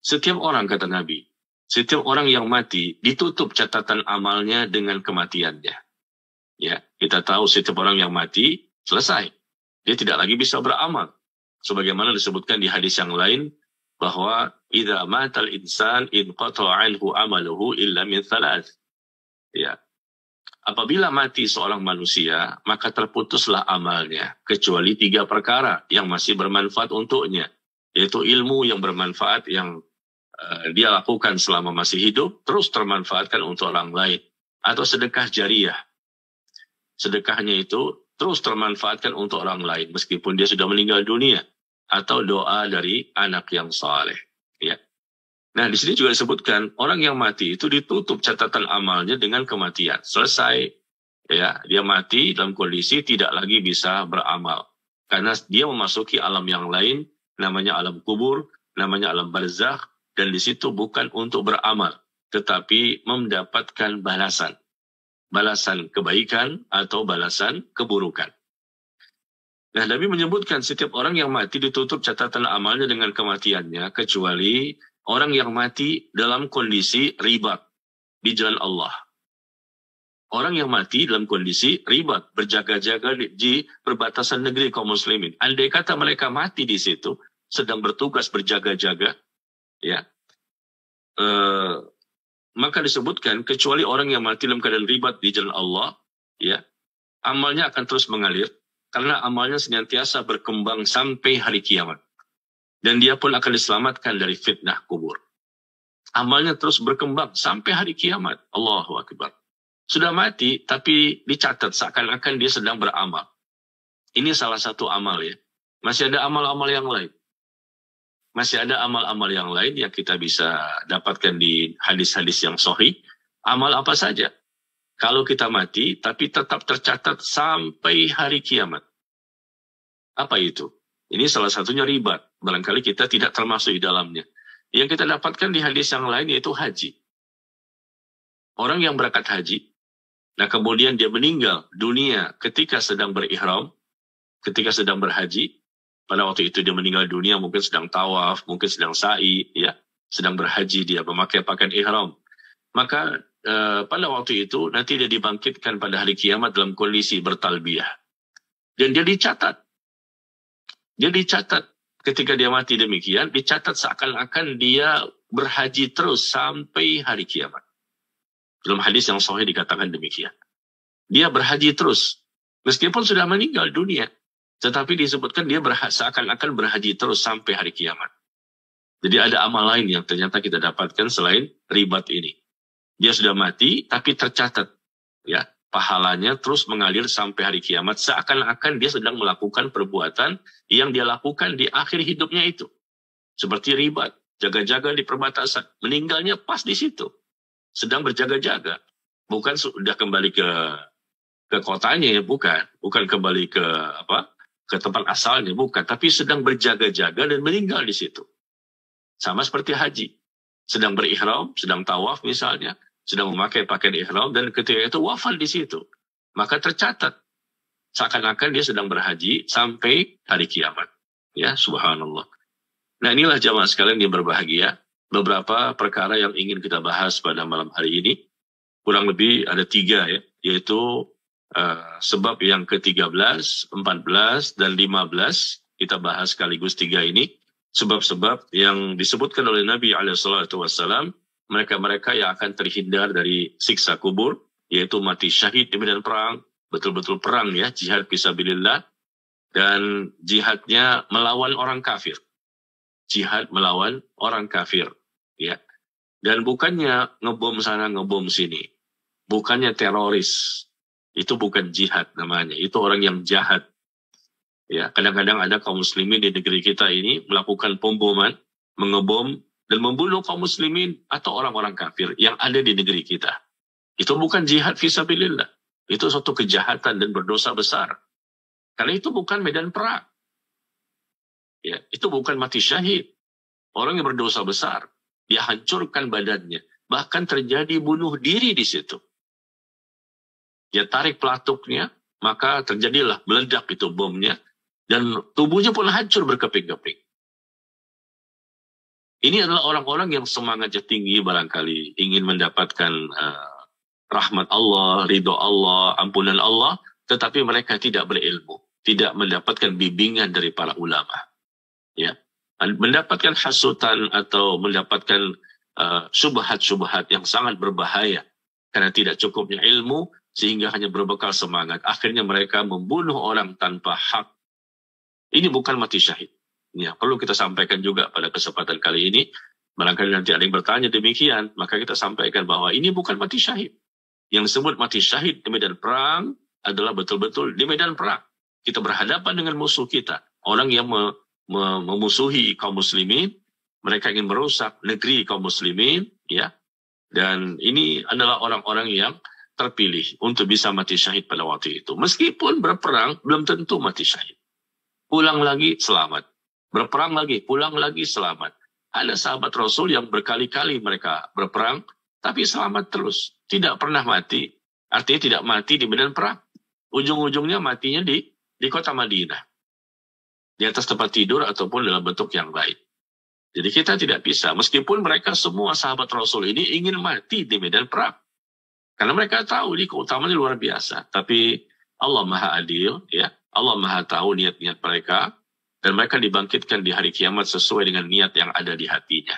Setiap orang, kata Nabi, setiap orang yang mati ditutup catatan amalnya dengan kematiannya. Ya, kita tahu setiap orang yang mati selesai. Dia tidak lagi bisa beramal. Sebagaimana disebutkan di hadis yang lain bahwa idza matal insan inqata'a anhu amaluhu illa min thalath. Ya. Apabila mati seorang manusia, maka terputuslah amalnya kecuali 3 perkara yang masih bermanfaat untuknya, yaitu ilmu yang bermanfaat yang dia lakukan selama masih hidup, terus termanfaatkan untuk orang lain. Atau sedekah jariah. Sedekahnya itu terus termanfaatkan untuk orang lain, meskipun dia sudah meninggal dunia. Atau doa dari anak yang saleh. Ya. Nah, di sini juga disebutkan, orang yang mati itu ditutup catatan amalnya dengan kematian. Selesai. Ya, dia mati dalam kondisi tidak lagi bisa beramal. Karena dia memasuki alam yang lain, namanya alam kubur, namanya alam barzakh. Dan di situ bukan untuk beramal, tetapi mendapatkan balasan. Balasan kebaikan atau balasan keburukan. Nah, Nabi menyebutkan setiap orang yang mati ditutup catatan amalnya dengan kematiannya, kecuali orang yang mati dalam kondisi ribat di jalan Allah. Orang yang mati dalam kondisi ribat, berjaga-jaga di perbatasan negeri kaum muslimin. Andai kata mereka mati di situ, sedang bertugas berjaga-jaga, ya, maka disebutkan kecuali orang yang mati dalam keadaan ribat di jalan Allah, ya, amalnya akan terus mengalir karena amalnya senantiasa berkembang sampai hari kiamat, dan dia pun akan diselamatkan dari fitnah kubur. Amalnya terus berkembang sampai hari kiamat. Allahu Akbar. Sudah mati tapi dicatat seakan-akan dia sedang beramal. Ini salah satu amal, ya. Masih ada amal-amal yang lain. Masih ada amal-amal yang lain yang kita bisa dapatkan di hadis-hadis yang sahih. Amal apa saja? Kalau kita mati, tapi tetap tercatat sampai hari kiamat. Apa itu? Ini salah satunya ribat. Barangkali kita tidak termasuk di dalamnya. Yang kita dapatkan di hadis yang lain yaitu haji. Orang yang berangkat haji, nah kemudian dia meninggal dunia ketika sedang berihram, ketika sedang berhaji. Pada waktu itu dia meninggal dunia, mungkin sedang tawaf, mungkin sedang sa'i, ya, sedang berhaji, dia memakai pakaian ihram. Maka pada waktu itu nanti dia dibangkitkan pada hari kiamat dalam kondisi bertalbiyah. Dan dia dicatat. Dia dicatat ketika dia mati demikian, dicatat seakan-akan dia berhaji terus sampai hari kiamat. Dalam hadis yang sahih dikatakan demikian. Dia berhaji terus, meskipun sudah meninggal dunia, tetapi disebutkan dia seakan-akan berhaji terus sampai hari kiamat. Jadi ada amal lain yang ternyata kita dapatkan selain ribat ini. Dia sudah mati, tapi tercatat, ya, pahalanya terus mengalir sampai hari kiamat, seakan-akan dia sedang melakukan perbuatan yang dia lakukan di akhir hidupnya itu. Seperti ribat, jaga-jaga di perbatasan, meninggalnya pas di situ, sedang berjaga-jaga, bukan sudah kembali ke kotanya, ya, bukan kembali ke tempat asalnya, bukan, tapi sedang berjaga-jaga dan meninggal di situ. Sama seperti haji, sedang berihram, sedang tawaf misalnya, sedang memakai pakaian ihram, dan ketika itu wafat di situ, maka tercatat seakan-akan dia sedang berhaji sampai hari kiamat. Ya, subhanallah. Nah, inilah jamaah sekalian yang berbahagia, beberapa perkara yang ingin kita bahas pada malam hari ini. Kurang lebih ada 3, ya, yaitu sebab yang ke-13, 14, dan 15. Kita bahas sekaligus 3 ini. Sebab-sebab yang disebutkan oleh Nabi SAW, mereka-mereka yang akan terhindar dari siksa kubur, yaitu mati syahid di medan perang, betul-betul perang, ya, jihad fisabilillah, dan jihadnya melawan orang kafir. Jihad melawan orang kafir, ya. Dan bukannya ngebom sana, ngebom sini. Bukannya teroris. Itu bukan jihad namanya. Itu orang yang jahat. Ya, kadang-kadang ada kaum muslimin di negeri kita ini melakukan pemboman, mengebom, dan membunuh kaum muslimin atau orang-orang kafir yang ada di negeri kita. Itu bukan jihad fisabilillah. Itu suatu kejahatan dan berdosa besar. Karena itu bukan medan perang. Ya, itu bukan mati syahid. Orang yang berdosa besar, dia hancurkan badannya. Bahkan terjadi bunuh diri di situ. Dia tarik pelatuknya, maka terjadilah meledak itu bomnya, dan tubuhnya pun hancur berkeping-keping. Ini adalah orang-orang yang semangatnya tinggi barangkali, ingin mendapatkan rahmat Allah, ridho Allah, ampunan Allah, tetapi mereka tidak berilmu, tidak mendapatkan bimbingan dari para ulama. Ya, mendapatkan hasutan atau mendapatkan syubhat-syubhat yang sangat berbahaya karena tidak cukupnya ilmu, sehingga hanya berbekal semangat. Akhirnya mereka membunuh orang tanpa hak. Ini bukan mati syahid. Ya, perlu kita sampaikan juga pada kesempatan kali ini. Barangkali nanti ada yang bertanya demikian, maka kita sampaikan bahwa ini bukan mati syahid. Yang disebut mati syahid di medan perang adalah betul-betul di medan perang. Kita berhadapan dengan musuh kita. Orang yang memusuhi kaum muslimin, mereka ingin merusak negeri kaum muslimin, ya. Dan ini adalah orang-orang yang terpilih untuk bisa mati syahid pada waktu itu. Meskipun berperang, belum tentu mati syahid. Pulang lagi, selamat. Berperang lagi, pulang lagi, selamat. Ada sahabat Rasul yang berkali-kali mereka berperang, tapi selamat terus. Tidak pernah mati. Artinya tidak mati di medan perang. Ujung-ujungnya matinya di kota Madinah. Di atas tempat tidur ataupun dalam bentuk yang lain. Jadi kita tidak bisa. Meskipun mereka semua sahabat Rasul ini ingin mati di medan perang. Karena mereka tahu ini keutamaannya luar biasa. Tapi Allah Maha Adil, ya. Allah Maha tahu niat-niat mereka. Dan mereka dibangkitkan di hari kiamat sesuai dengan niat yang ada di hatinya.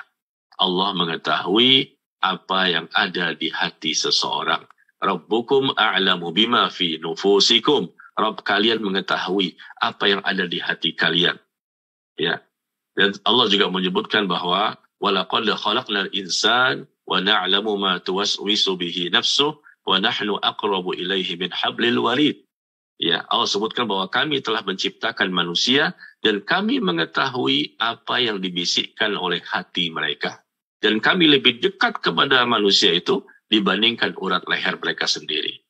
Allah mengetahui apa yang ada di hati seseorang. Rabbukum a'lamu bima fi nufusikum. Rabb kalian mengetahui apa yang ada di hati kalian. Ya. Dan Allah juga menyebutkan bahwa walaqad khalaqnal insan wa na'lamu ma tuwaswisu bihi nafsuh wa nahnu aqrabu ilaihi min hablil warid. Ya, Allah sebutkan bahwa kami telah menciptakan manusia dan kami mengetahui apa yang dibisikkan oleh hati mereka. Dan kami lebih dekat kepada manusia itu dibandingkan urat leher mereka sendiri.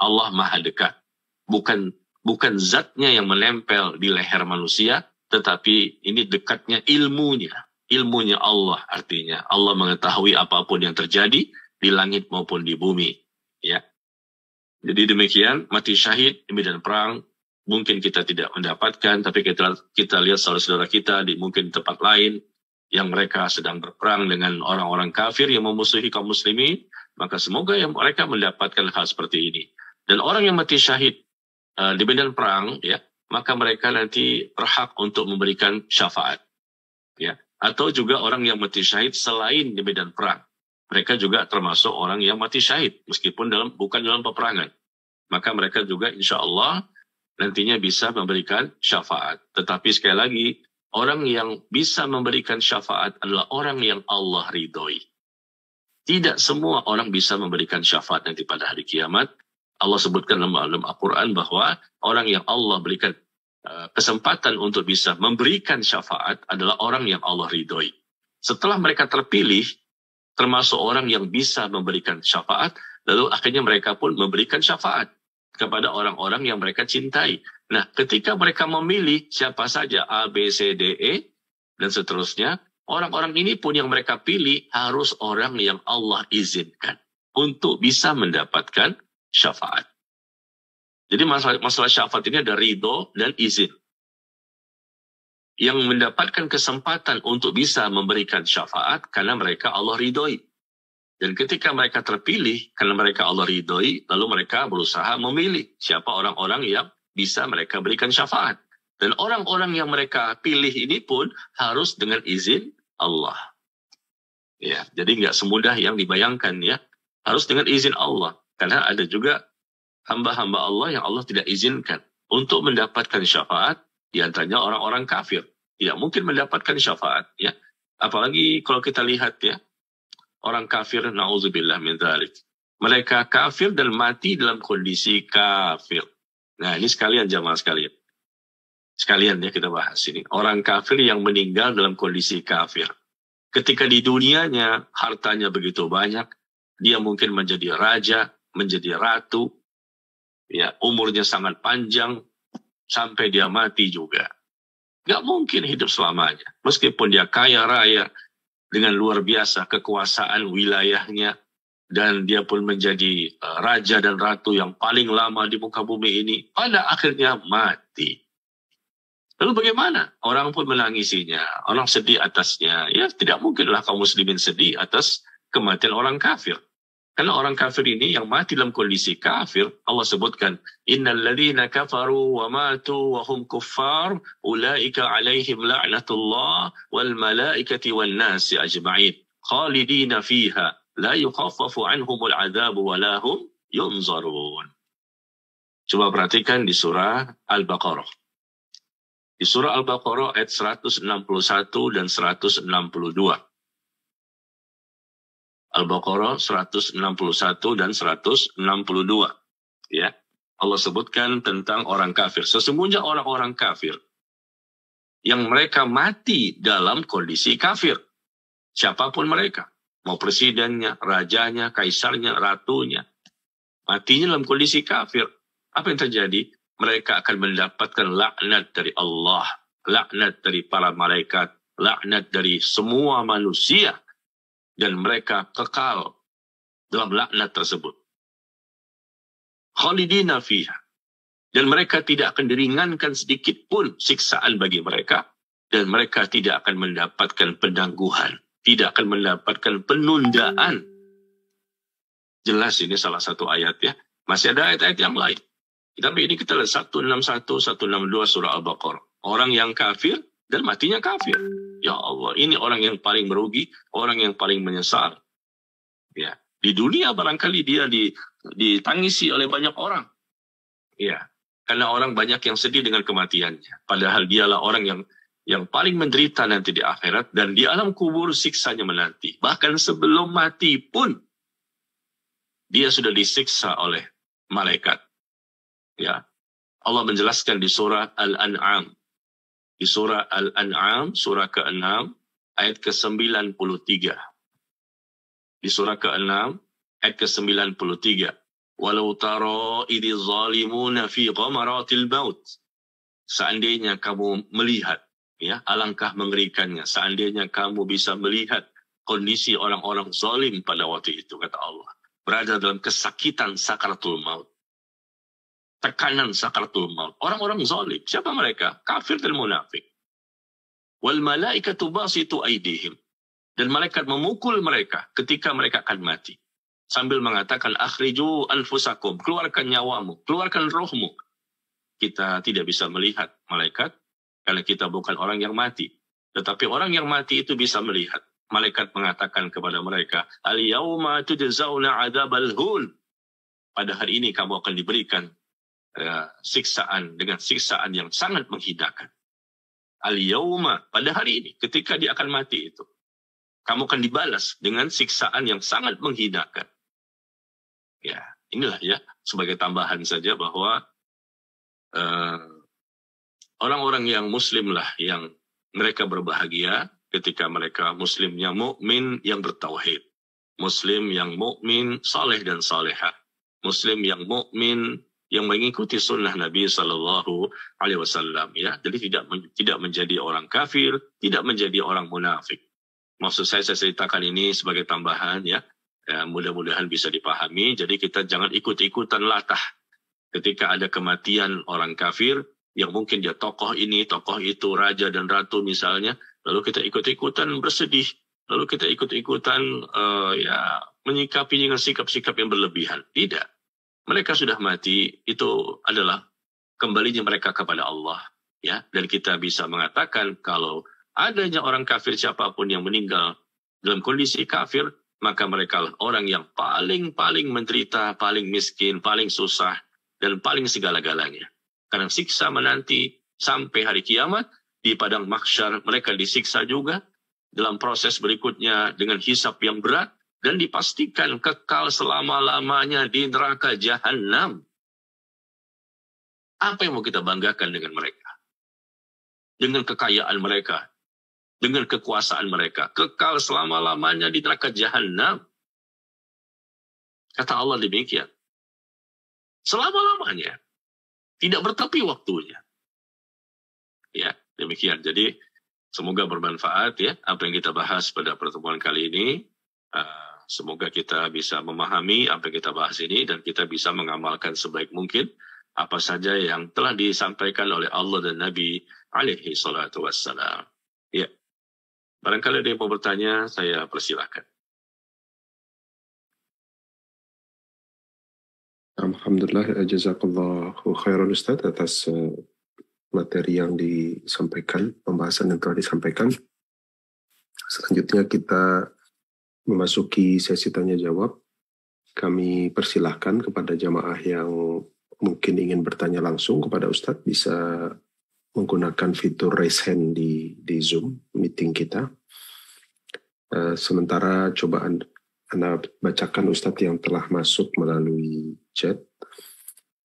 Allah Maha dekat. Bukan zatnya yang menempel di leher manusia, tetapi ini dekatnya ilmunya. Ilmunya Allah artinya. Allah mengetahui apapun yang terjadi di langit maupun di bumi. Ya. Jadi demikian, mati syahid di medan perang mungkin kita tidak mendapatkan, tapi kita lihat saudara-saudara kita di mungkin tempat lain yang mereka sedang berperang dengan orang-orang kafir yang memusuhi kaum muslimin, maka semoga yang mereka mendapatkan hal seperti ini. Dan orang yang mati syahid di medan perang, ya, maka mereka nanti berhak untuk memberikan syafaat, ya. Atau juga orang yang mati syahid selain di medan perang, Mereka juga termasuk orang yang mati syahid, meskipun bukan dalam peperangan. Maka mereka juga insya Allah nantinya bisa memberikan syafaat. Tetapi sekali lagi, orang yang bisa memberikan syafaat adalah orang yang Allah ridhoi. Tidak semua orang bisa memberikan syafaat nanti pada hari kiamat. Allah sebutkan dalam Al-Quran bahwa orang yang Allah berikan kesempatan untuk bisa memberikan syafaat adalah orang yang Allah ridhoi. Setelah mereka terpilih, termasuk orang yang bisa memberikan syafaat, lalu akhirnya mereka pun memberikan syafaat kepada orang-orang yang mereka cintai. Nah, ketika mereka memilih siapa saja A, B, C, D, E, dan seterusnya, orang-orang ini pun yang mereka pilih harus orang yang Allah izinkan untuk bisa mendapatkan syafaat. Jadi masalah syafaat ini ada ridho dan izin. Yang mendapatkan kesempatan untuk bisa memberikan syafaat karena mereka Allah ridhoi. Dan ketika mereka terpilih karena mereka Allah ridhoi, lalu mereka berusaha memilih siapa orang-orang yang bisa mereka berikan syafaat. Dan orang-orang yang mereka pilih ini pun harus dengan izin Allah. Ya, jadi nggak semudah yang dibayangkan ya. Harus dengan izin Allah. Karena ada juga hamba-hamba Allah yang Allah tidak izinkan untuk mendapatkan syafaat, di antaranya orang-orang kafir. Tidak mungkin mendapatkan syafaat ya. Apalagi kalau kita lihat ya, orang kafir, na'udzubillah min dzalik. Mereka kafir dan mati dalam kondisi kafir. Nah, ini sekalian jamaah sekalian. Sekalian ya kita bahas ini. Orang kafir yang meninggal dalam kondisi kafir. Ketika di dunianya hartanya begitu banyak, dia mungkin menjadi raja, menjadi ratu, ya, umurnya sangat panjang, sampai dia mati juga. Gak mungkin hidup selamanya. Meskipun dia kaya raya, dengan luar biasa kekuasaan wilayahnya, dan dia pun menjadi raja dan ratu yang paling lama di muka bumi ini, pada akhirnya mati. Lalu bagaimana? Orang pun menangisinya, orang sedih atasnya. Ya tidak mungkinlah kaum muslimin sedih atas kematian orang kafir. Karena orang kafir ini yang mati dalam kondisi kafir, Allah sebutkan, Innal ladzina kafaru wa matu wa hum kuffar, ulaika alaihim la'natullah wal malaikati wan nasi ajma'in, khalidina fiha, la yukhaffafu anhumul adabu wa lahum yunzarun. Coba perhatikan di surah Al-Baqarah. Di surah Al-Baqarah ayat 161 dan 162. Al-Baqarah 161 dan 162. Ya. Allah sebutkan tentang orang kafir. Sesungguhnya orang-orang kafir yang mereka mati dalam kondisi kafir. Siapapun mereka. Mau presidennya, rajanya, kaisarnya, ratunya. Matinya dalam kondisi kafir. Apa yang terjadi? Mereka akan mendapatkan laknat dari Allah. Laknat dari para malaikat. Laknat dari semua manusia. Dan mereka kekal dalam laknat tersebut. Khalidina fiha. Dan mereka tidak akan diringankan sedikit pun siksaan bagi mereka. Dan mereka tidak akan mendapatkan penangguhan. Tidak akan mendapatkan penundaan. Jelas ini salah satu ayat ya. Masih ada ayat-ayat yang lain. Tapi ini kita lihat 161, 162 surah Al-Baqarah. Orang yang kafir dan matinya kafir. Ya Allah, ini orang yang paling merugi, orang yang paling menyesal. Ya, di dunia barangkali dia ditangisi oleh banyak orang. Ya, karena orang banyak yang sedih dengan kematiannya. Padahal dialah orang yang paling menderita nanti di akhirat, dan di alam kubur siksanya menanti. Bahkan sebelum mati pun dia sudah disiksa oleh malaikat. Ya, Allah menjelaskan di surah Al-An'am. Di surah Al-An'am, surah ke-6, ayat ke-93. Di surah ke-6, ayat ke-93. Walau tara idh zalimuna fi ghamaratil maut. Seandainya kamu melihat, ya, alangkah mengerikannya. Seandainya kamu bisa melihat kondisi orang-orang zalim pada waktu itu, kata Allah. Berada dalam kesakitan sakaratul maut. Tekanan sakaratul maut. Orang-orang zalim. Siapa mereka? Kafir dan munafik. Wal malaikatu basitu aydihim. Dan malaikat memukul mereka ketika mereka akan mati. Sambil mengatakan, akhriju anfusakum. Keluarkan nyawamu. Keluarkan rohmu. Kita tidak bisa melihat malaikat karena kita bukan orang yang mati. Tetapi orang yang mati itu bisa melihat. malaikat mengatakan kepada mereka, al-yauma tujzauna adzabal hun. Pada hari ini kamu akan diberikan siksaan dengan siksaan yang sangat menghinakan. Al-yauma, pada hari ini, ketika dia akan mati itu, kamu akan dibalas dengan siksaan yang sangat menghinakan. Ya, inilah ya, sebagai tambahan saja bahwa orang-orang yang muslim lah yang mereka berbahagia ketika mereka muslim yang mukmin yang bertauhid, muslim yang mukmin saleh dan salehah, muslim yang mukmin yang mengikuti sunnah Nabi Sallallahu Alaihi Wasallam. Ya, jadi tidak menjadi orang kafir, tidak menjadi orang munafik. Maksud saya ceritakan ini sebagai tambahan ya. Mudah-mudahan bisa dipahami. Jadi kita jangan ikut-ikutan latah ketika ada kematian orang kafir yang mungkin dia tokoh ini, tokoh itu, raja dan ratu misalnya, lalu kita ikut-ikutan bersedih, lalu kita ikut-ikutan menyikapi dengan sikap-sikap yang berlebihan. Tidak. Mereka sudah mati, itu adalah kembalinya mereka kepada Allah. Ya, dan kita bisa mengatakan kalau adanya orang kafir siapapun yang meninggal dalam kondisi kafir, maka mereka lah orang yang paling menderita, paling miskin, paling susah, dan paling segala-galanya. Karena siksa menanti sampai hari kiamat, di padang mahsyar mereka disiksa juga, dalam proses berikutnya dengan hisab yang berat, dan dipastikan kekal selama-lamanya di neraka Jahannam. Apa yang mau kita banggakan dengan mereka? Dengan kekayaan mereka, dengan kekuasaan mereka, kekal selama-lamanya di neraka Jahannam. Kata Allah demikian. Selama-lamanya. Tidak bertepi waktunya. Ya, demikian. Jadi, semoga bermanfaat ya apa yang kita bahas pada pertemuan kali ini. Semoga kita bisa memahami apa yang kita bahas ini dan kita bisa mengamalkan sebaik mungkin apa saja yang telah disampaikan oleh Allah dan Nabi alaihi salatu wassalam. Ya. Barangkali ada yang mau bertanya, saya persilakan. Alhamdulillah, jazakallahu khairan Ustaz atas materi yang disampaikan, pembahasan yang telah disampaikan. Selanjutnya kita memasuki sesi tanya jawab. Kami persilahkan kepada jamaah yang mungkin ingin bertanya langsung kepada Ustaz, bisa menggunakan fitur raise hand di Zoom meeting kita. Sementara coba Anda bacakan Ustadz yang telah masuk melalui chat.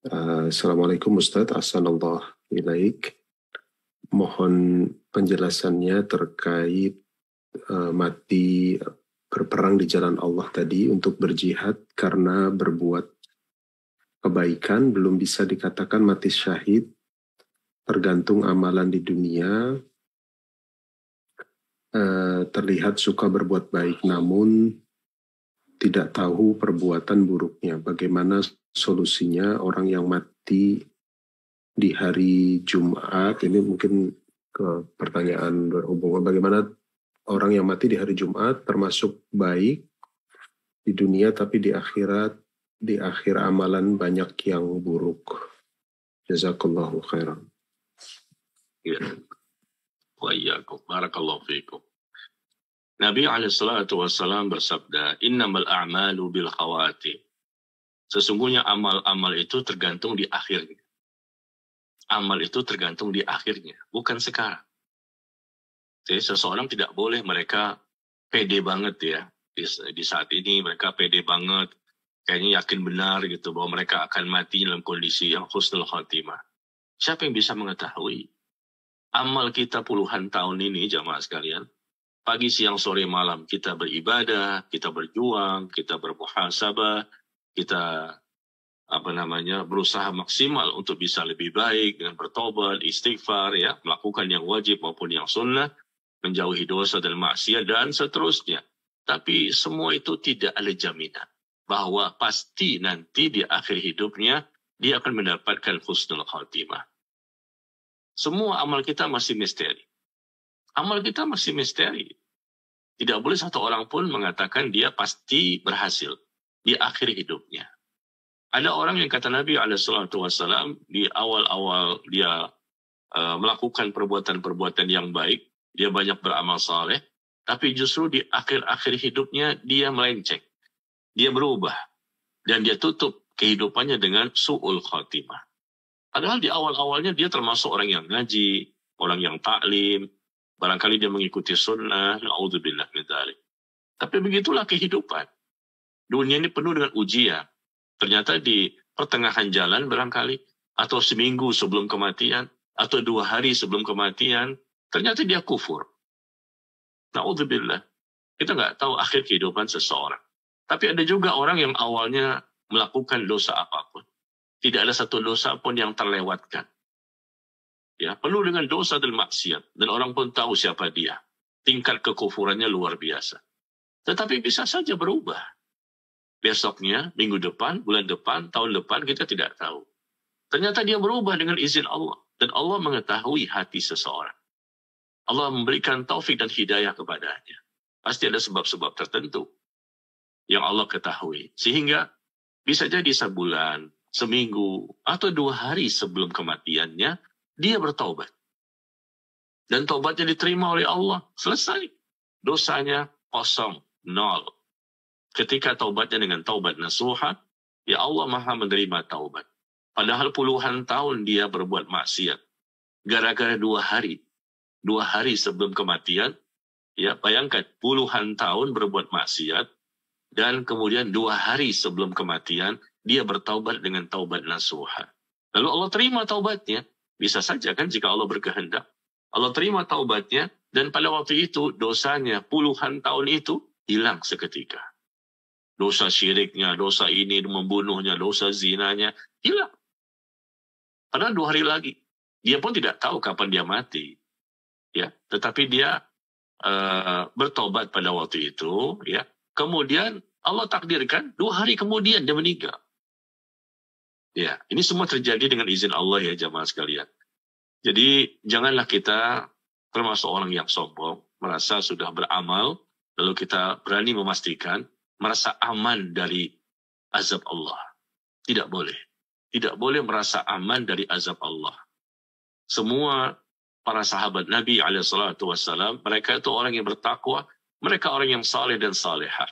Assalamualaikum Ustadz, Ahsanallah ilaik. Mohon penjelasannya terkait mati berperang di jalan Allah tadi untuk berjihad karena berbuat kebaikan belum bisa dikatakan mati syahid, tergantung amalan di dunia. Terlihat suka berbuat baik namun tidak tahu perbuatan buruknya. Bagaimana solusinya orang yang mati di hari Jumat? Ini mungkin ke pertanyaan berhubungan bagaimana orang yang mati di hari Jumat termasuk baik di dunia tapi di akhirat, di akhir amalan banyak yang buruk. Jazakallahu khairan. Ya. Wa iyyakum. Barakallahu fiikum. Nabi SAW bersabda, innamal a'malu bil khawatim. Sesungguhnya amal-amal itu tergantung di akhirnya. Amal itu tergantung di akhirnya, bukan sekarang. Jadi seseorang tidak boleh mereka pede banget ya. Di saat ini mereka pede banget, kayaknya yakin benar gitu bahwa mereka akan mati dalam kondisi yang husnul khatimah. Siapa yang bisa mengetahui? Amal kita puluhan tahun ini, jamaah sekalian, pagi, siang, sore, malam kita beribadah, kita berjuang, kita bermuhasabah, kita berusaha maksimal untuk bisa lebih baik dengan bertobat, istighfar, ya, melakukan yang wajib maupun yang sunnah, menjauhi dosa dan maksiat dan seterusnya. Tapi semua itu tidak ada jaminan bahwa pasti nanti di akhir hidupnya dia akan mendapatkan husnul khatimah. Semua amal kita masih misteri. Amal kita masih misteri. Tidak boleh satu orang pun mengatakan dia pasti berhasil di akhir hidupnya. Ada orang yang kata Nabi SAW di awal-awal dia melakukan perbuatan-perbuatan yang baik, dia banyak beramal saleh, Tapi justru di akhir-akhir hidupnya dia melenceng. Dia berubah. Dan dia tutup kehidupannya dengan su'ul khatimah. Padahal di awal-awalnya dia termasuk orang yang ngaji, orang yang taklim, barangkali dia mengikuti sunnah, na'udzubillah min dzalik. Tapi begitulah kehidupan. Dunia ini penuh dengan ujian. Ternyata di pertengahan jalan barangkali, atau seminggu sebelum kematian, atau 2 hari sebelum kematian, ternyata dia kufur. Na'udzubillah. Kita nggak tahu akhir kehidupan seseorang. Tapi ada juga orang yang awalnya melakukan dosa apapun. Tidak ada satu dosa pun yang terlewatkan. Ya, penuh dengan dosa dan maksiat. Dan orang pun tahu siapa dia. Tingkat kekufurannya luar biasa. Tetapi bisa saja berubah. Besoknya, minggu depan, bulan depan, tahun depan, kita tidak tahu. Ternyata dia berubah dengan izin Allah. Dan Allah mengetahui hati seseorang. Allah memberikan taufik dan hidayah kepadanya. Pasti ada sebab-sebab tertentu yang Allah ketahui. Sehingga bisa jadi sebulan, seminggu, atau 2 hari sebelum kematiannya, dia bertaubat. Dan taubatnya diterima oleh Allah. Selesai. Dosanya kosong, 0. Ketika taubatnya dengan taubat nasuha, ya Allah maha menerima taubat. Padahal puluhan tahun dia berbuat maksiat. Gara-gara 2 hari. 2 hari sebelum kematian, ya bayangkan puluhan tahun berbuat maksiat, dan kemudian 2 hari sebelum kematian, dia bertaubat dengan taubat nasuha. Lalu Allah terima taubatnya. Bisa saja kan jika Allah berkehendak. Allah terima taubatnya, dan pada waktu itu dosanya puluhan tahun itu hilang seketika. Dosa syiriknya, dosa ini, membunuhnya, dosa zinanya, hilang. Padahal 2 hari lagi. Dia pun tidak tahu kapan dia mati. Ya, tetapi dia bertobat pada waktu itu. Ya. Kemudian Allah takdirkan 2 hari kemudian dia meninggal. Ya, ini semua terjadi dengan izin Allah ya jamaah sekalian. Jadi janganlah kita termasuk orang yang sombong, merasa sudah beramal, lalu kita berani memastikan, merasa aman dari azab Allah. Tidak boleh. Tidak boleh merasa aman dari azab Allah. Semua para sahabat Nabi SAW, mereka itu orang yang bertakwa, mereka orang yang saleh dan salehah.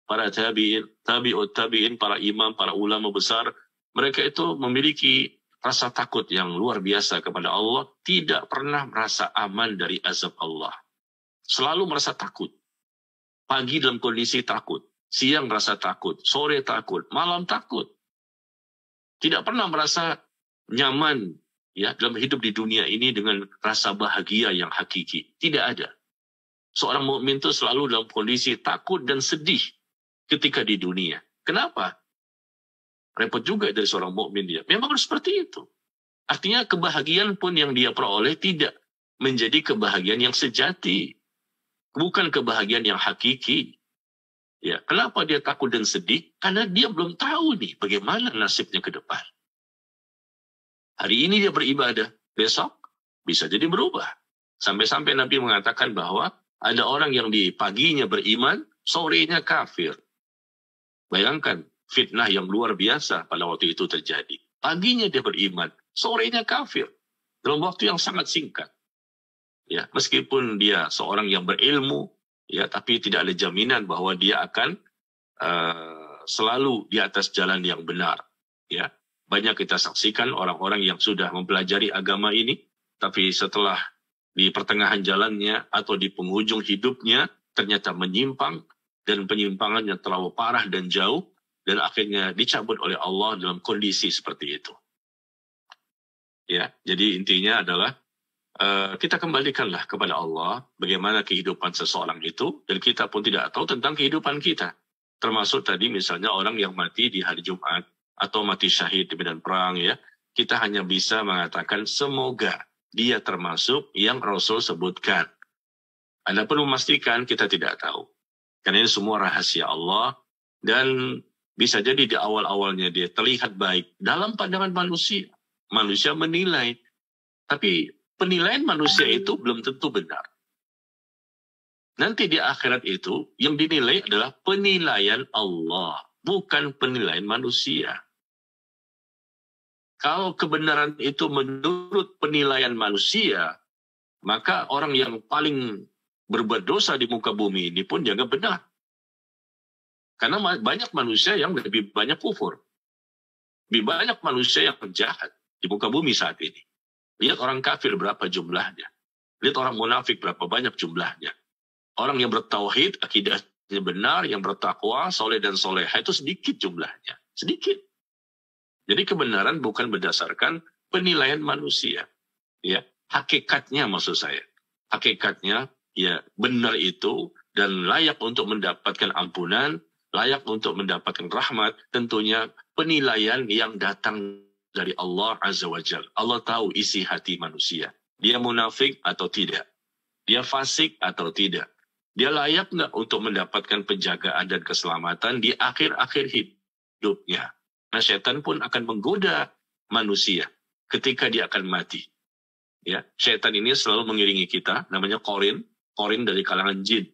Para tabi'in, tabi'ut tabi'in, para imam, para ulama besar, mereka itu memiliki rasa takut yang luar biasa kepada Allah, tidak pernah merasa aman dari azab Allah. Selalu merasa takut. Pagi dalam kondisi takut, siang merasa takut, sore takut, malam takut. Tidak pernah merasa nyaman ya dalam hidup di dunia ini dengan rasa bahagia yang hakiki. Tidak ada. Seorang mukmin itu selalu dalam kondisi takut dan sedih ketika di dunia. Kenapa? Repot juga dari seorang mukmin dia. Memang harus seperti itu. Artinya kebahagiaan pun yang dia peroleh tidak menjadi kebahagiaan yang sejati. Bukan kebahagiaan yang hakiki. Ya, kenapa dia takut dan sedih? Karena dia belum tahu nih bagaimana nasibnya ke depan. Hari ini dia beribadah, besok bisa jadi berubah. Sampai-sampai Nabi mengatakan bahwa ada orang yang di paginya beriman, sorenya kafir. Bayangkan fitnah yang luar biasa pada waktu itu terjadi. Paginya dia beriman, sorenya kafir. Dalam waktu yang sangat singkat. Ya, meskipun dia seorang yang berilmu, ya, tapi tidak ada jaminan bahwa dia akan selalu di atas jalan yang benar. Ya, banyak kita saksikan orang-orang yang sudah mempelajari agama ini, tapi setelah di pertengahan jalannya atau di penghujung hidupnya ternyata menyimpang, dan penyimpangannya terlalu parah dan jauh, dan akhirnya dicabut oleh Allah dalam kondisi seperti itu. Ya, jadi intinya adalah kita kembalikanlah kepada Allah bagaimana kehidupan seseorang itu, dan kita pun tidak tahu tentang kehidupan kita. Termasuk tadi misalnya orang yang mati di hari Jumat atau mati syahid di medan perang, ya. Kita hanya bisa mengatakan semoga dia termasuk yang Rasul sebutkan. Anda perlu memastikan kita tidak tahu. Karena ini semua rahasia Allah, dan bisa jadi di awal-awalnya dia terlihat baik dalam pandangan manusia. Manusia menilai. Tapi penilaian manusia itu belum tentu benar. Nanti di akhirat itu yang dinilai adalah penilaian Allah, bukan penilaian manusia. Kalau kebenaran itu menurut penilaian manusia, maka orang yang paling berbuat dosa di muka bumi ini pun dianggap benar. Karena banyak manusia yang lebih banyak kufur. Lebih banyak manusia yang jahat di muka bumi saat ini. Lihat orang kafir berapa jumlahnya. Lihat orang munafik berapa banyak jumlahnya. Orang yang bertauhid, akidahnya benar, yang bertakwa, soleh dan soleha itu sedikit jumlahnya. Sedikit. Jadi kebenaran bukan berdasarkan penilaian manusia. Ya, hakikatnya maksud saya. Hakikatnya ya benar itu dan layak untuk mendapatkan ampunan, layak untuk mendapatkan rahmat, tentunya penilaian yang datang dari Allah Azza wa Jalla. Allah tahu isi hati manusia. Dia munafik atau tidak? Dia fasik atau tidak? Dia layak nggak untuk mendapatkan penjagaan dan keselamatan di akhir-akhir hidupnya? Nah, setan pun akan menggoda manusia ketika dia akan mati. Ya, setan ini selalu mengiringi kita, namanya korin dari kalangan jin,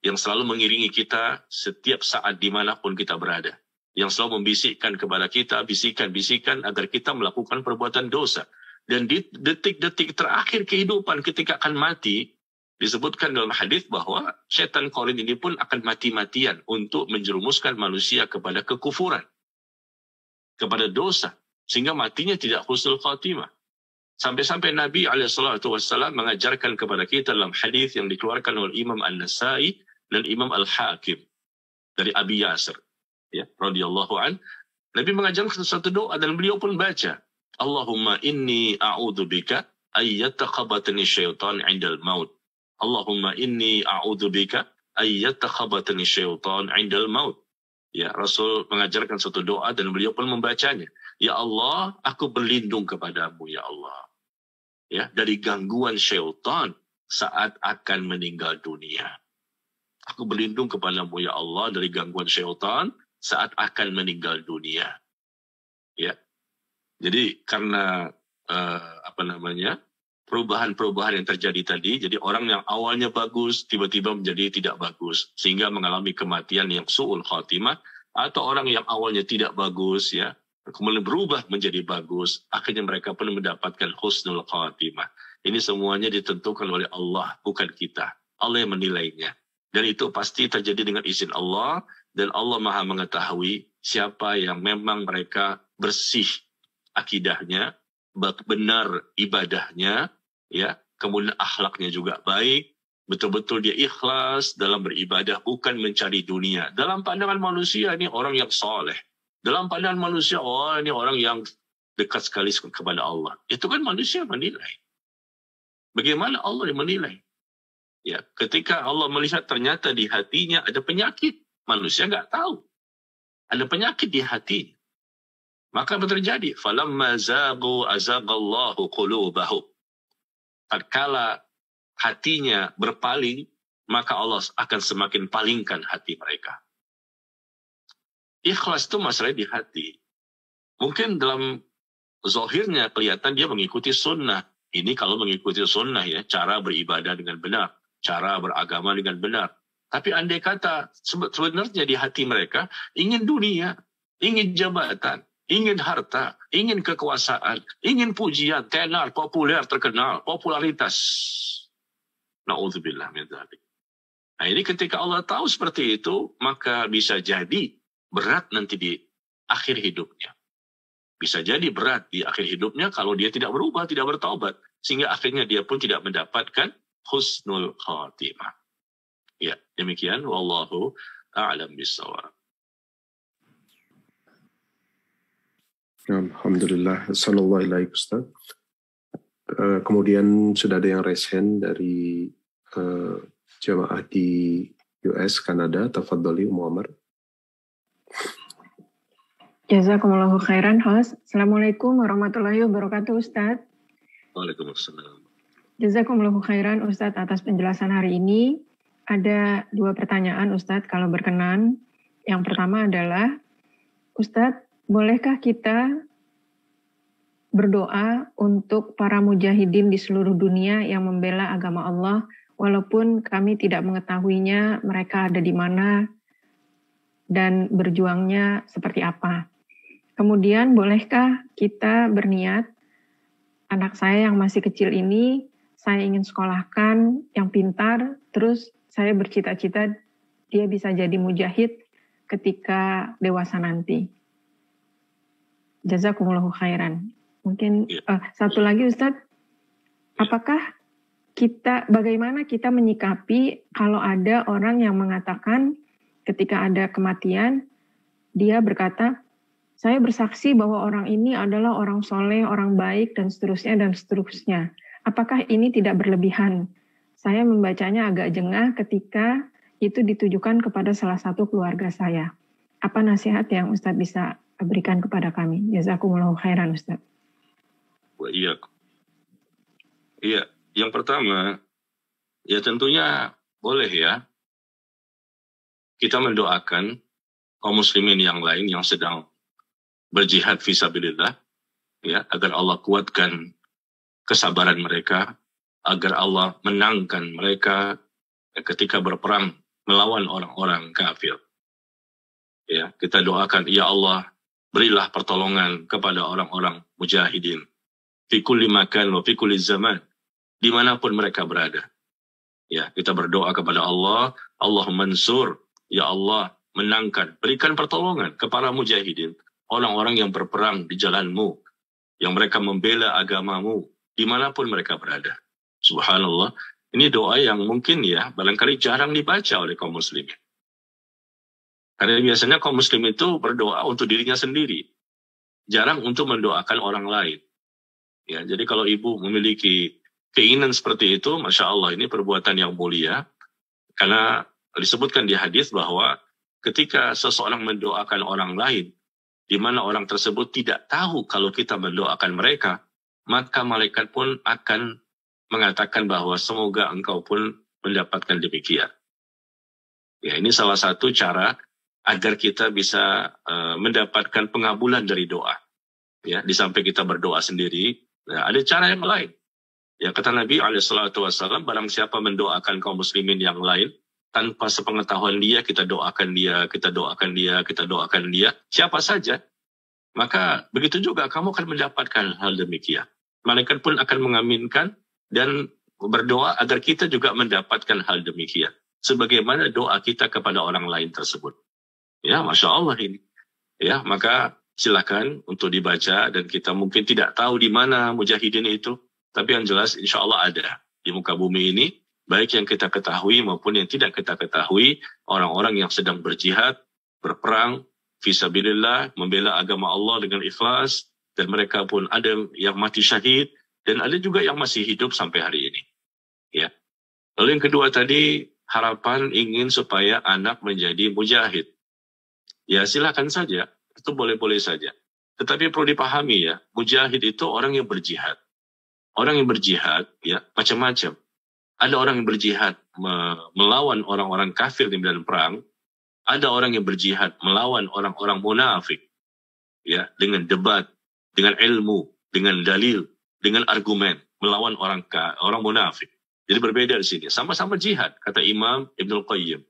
yang selalu mengiringi kita setiap saat dimanapun kita berada. Yang selalu membisikkan kepada kita, bisikan-bisikan agar kita melakukan perbuatan dosa. Dan di detik-detik terakhir kehidupan ketika akan mati, disebutkan dalam hadis bahwa setan korin ini pun akan mati-matian untuk menjerumuskan manusia kepada kekufuran, kepada dosa, sehingga matinya tidak husnul khatimah. Sampai-sampai Nabi SAW mengajarkan kepada kita dalam hadis yang dikeluarkan oleh Imam An-Nasai dan Imam Al-Hakim dari Abi Yasir, ya, radhiyallahu an. Nabi mengajarkan satu doa dan beliau pun baca, Allahumma inni a'udzubika ayyattakhabatani syaitan 'indal maut. Allahumma inni a'udzubika ayyattakhabatani syaitan 'indal maut. Ya, Rasul mengajarkan satu doa dan beliau pun membacanya. Ya Allah, aku berlindung kepadamu, ya Allah. Ya, dari gangguan syaitan saat akan meninggal dunia. Aku berlindung kepadamu, ya Allah, dari gangguan syaitan saat akan meninggal dunia. Ya. Jadi karena perubahan-perubahan yang terjadi tadi, jadi orang yang awalnya bagus tiba-tiba menjadi tidak bagus sehingga mengalami kematian yang su'ul khatimah, atau orang yang awalnya tidak bagus ya kemudian berubah menjadi bagus, akhirnya mereka pun mendapatkan husnul khatimah. Ini semuanya ditentukan oleh Allah, bukan kita. Allah yang menilainya. Dan itu pasti terjadi dengan izin Allah, dan Allah Maha mengetahui siapa yang memang mereka bersih akidahnya, benar ibadahnya, ya, kemudian akhlaknya juga baik, betul-betul dia ikhlas dalam beribadah, bukan mencari dunia. Dalam pandangan manusia ini orang yang soleh. Dalam pandangan manusia, oh ini orang yang dekat sekali kepada Allah. Itu kan manusia menilai. Bagaimana Allah yang menilai? Ya, ketika Allah melihat ternyata di hatinya ada penyakit, manusia nggak tahu. Ada penyakit di hatinya. Maka apa terjadi? Falamma zaghu azaghallahu qulubahum. Tatkala hatinya berpaling, maka Allah akan semakin palingkan hati mereka. Ikhlas itu masalahnya di hati. Mungkin dalam zahirnya kelihatan dia mengikuti sunnah. Ini kalau mengikuti sunnah ya, cara beribadah dengan benar, cara beragama dengan benar. Tapi andai kata sebenarnya di hati mereka ingin dunia, ingin jabatan, ingin harta, ingin kekuasaan, ingin pujian, tenar, populer, terkenal, popularitas. Na'udzubillah min dzalik. Nah ini ketika Allah tahu seperti itu, maka bisa jadi berat nanti di akhir hidupnya. Bisa jadi berat di akhir hidupnya kalau dia tidak berubah, tidak bertaubat. Sehingga akhirnya dia pun tidak mendapatkan husnul khatimah. Ya, demikian. Wallahu a'lam bishawab. Alhamdulillah. Sallallahu alaihi Ustaz. Kemudian sudah ada yang raise hand dari jamaah di US, Kanada. Tafadhali Muhammad. Jazakumullahu khairan, host. Assalamualaikum warahmatullahi wabarakatuh, Ustaz. Waalaikumsalam. Jazakumullahu khairan, Ustaz, atas penjelasan hari ini. Ada 2 pertanyaan, Ustaz, kalau berkenan. Yang pertama adalah, Ustaz, bolehkah kita berdoa untuk para mujahidin di seluruh dunia yang membela agama Allah, walaupun kami tidak mengetahuinya mereka ada di mana dan berjuangnya seperti apa? Kemudian bolehkah kita berniat, anak saya yang masih kecil ini saya ingin sekolahkan yang pintar, terus saya bercita-cita dia bisa jadi mujahid ketika dewasa nanti. Jazakumullahu khairan. Mungkin satu lagi Ustadz, apakah bagaimana kita menyikapi kalau ada orang yang mengatakan ketika ada kematian, dia berkata, saya bersaksi bahwa orang ini adalah orang soleh, orang baik, dan seterusnya, dan seterusnya. Apakah ini tidak berlebihan? Saya membacanya agak jengah ketika itu ditujukan kepada salah satu keluarga saya. Apa nasihat yang Ustadz bisa berikan kepada kami? Jazakumullahu khairan, Ustadz. Iya. Iya, yang pertama, ya tentunya boleh ya, kita mendoakan kaum muslimin yang lain yang sedang berjihad fisabilillah, ya, agar Allah kuatkan kesabaran mereka, agar Allah menangkan mereka ketika berperang melawan orang-orang kafir. Ya, kita doakan, ya Allah, berilah pertolongan kepada orang-orang mujahidin fi kulli makan wa fi kulli zaman, dimanapun mereka berada. Ya, kita berdoa kepada Allah, Allahumma mansur, ya Allah, menangkan, berikan pertolongan kepada mujahidin, orang-orang yang berperang di jalanmu, yang mereka membela agamamu, dimanapun mereka berada. Subhanallah, ini doa yang mungkin ya, barangkali jarang dibaca oleh kaum muslimin. Karena biasanya kaum muslim itu berdoa untuk dirinya sendiri, jarang untuk mendoakan orang lain. Ya, jadi kalau ibu memiliki keinginan seperti itu, Masya Allah, ini perbuatan yang mulia. Karena disebutkan di hadis bahwa ketika seseorang mendoakan orang lain, di mana orang tersebut tidak tahu kalau kita mendoakan mereka, maka malaikat pun akan mengatakan bahwa semoga engkau pun mendapatkan demikian. Ya, ini salah satu cara agar kita bisa mendapatkan pengabulan dari doa. Ya, di samping kita berdoa sendiri, ya, ada cara yang lain. Ya, kata Nabi SAW, barang siapa mendoakan kaum muslimin yang lain, tanpa sepengetahuan dia, kita doakan dia, kita doakan dia, kita doakan dia, siapa saja, maka begitu juga kamu akan mendapatkan hal demikian. Malaikat pun akan mengaminkan dan berdoa agar kita juga mendapatkan hal demikian. Sebagaimana doa kita kepada orang lain tersebut. Ya, Masya Allah ini. Ya, maka silakan untuk dibaca, dan kita mungkin tidak tahu di mana mujahidin itu, tapi yang jelas insya Allah ada di muka bumi ini, baik yang kita ketahui maupun yang tidak kita ketahui, orang-orang yang sedang berjihad, berperang, fisabilillah, membela agama Allah dengan ikhlas, dan mereka pun ada yang mati syahid, dan ada juga yang masih hidup sampai hari ini. Ya. Lalu yang kedua tadi, harapan ingin supaya anak menjadi mujahid. Ya silakan saja, itu boleh-boleh saja. Tetapi perlu dipahami ya, mujahid itu orang yang berjihad. Orang yang berjihad ya macam-macam. Ada orang yang berjihad melawan orang-orang kafir di medan perang. Ada orang yang berjihad melawan orang-orang munafik. Ya, dengan debat, dengan ilmu, dengan dalil, dengan argumen, melawan orang munafik. Jadi berbeda di sini. Sama-sama jihad, kata Imam Ibnul Qayyim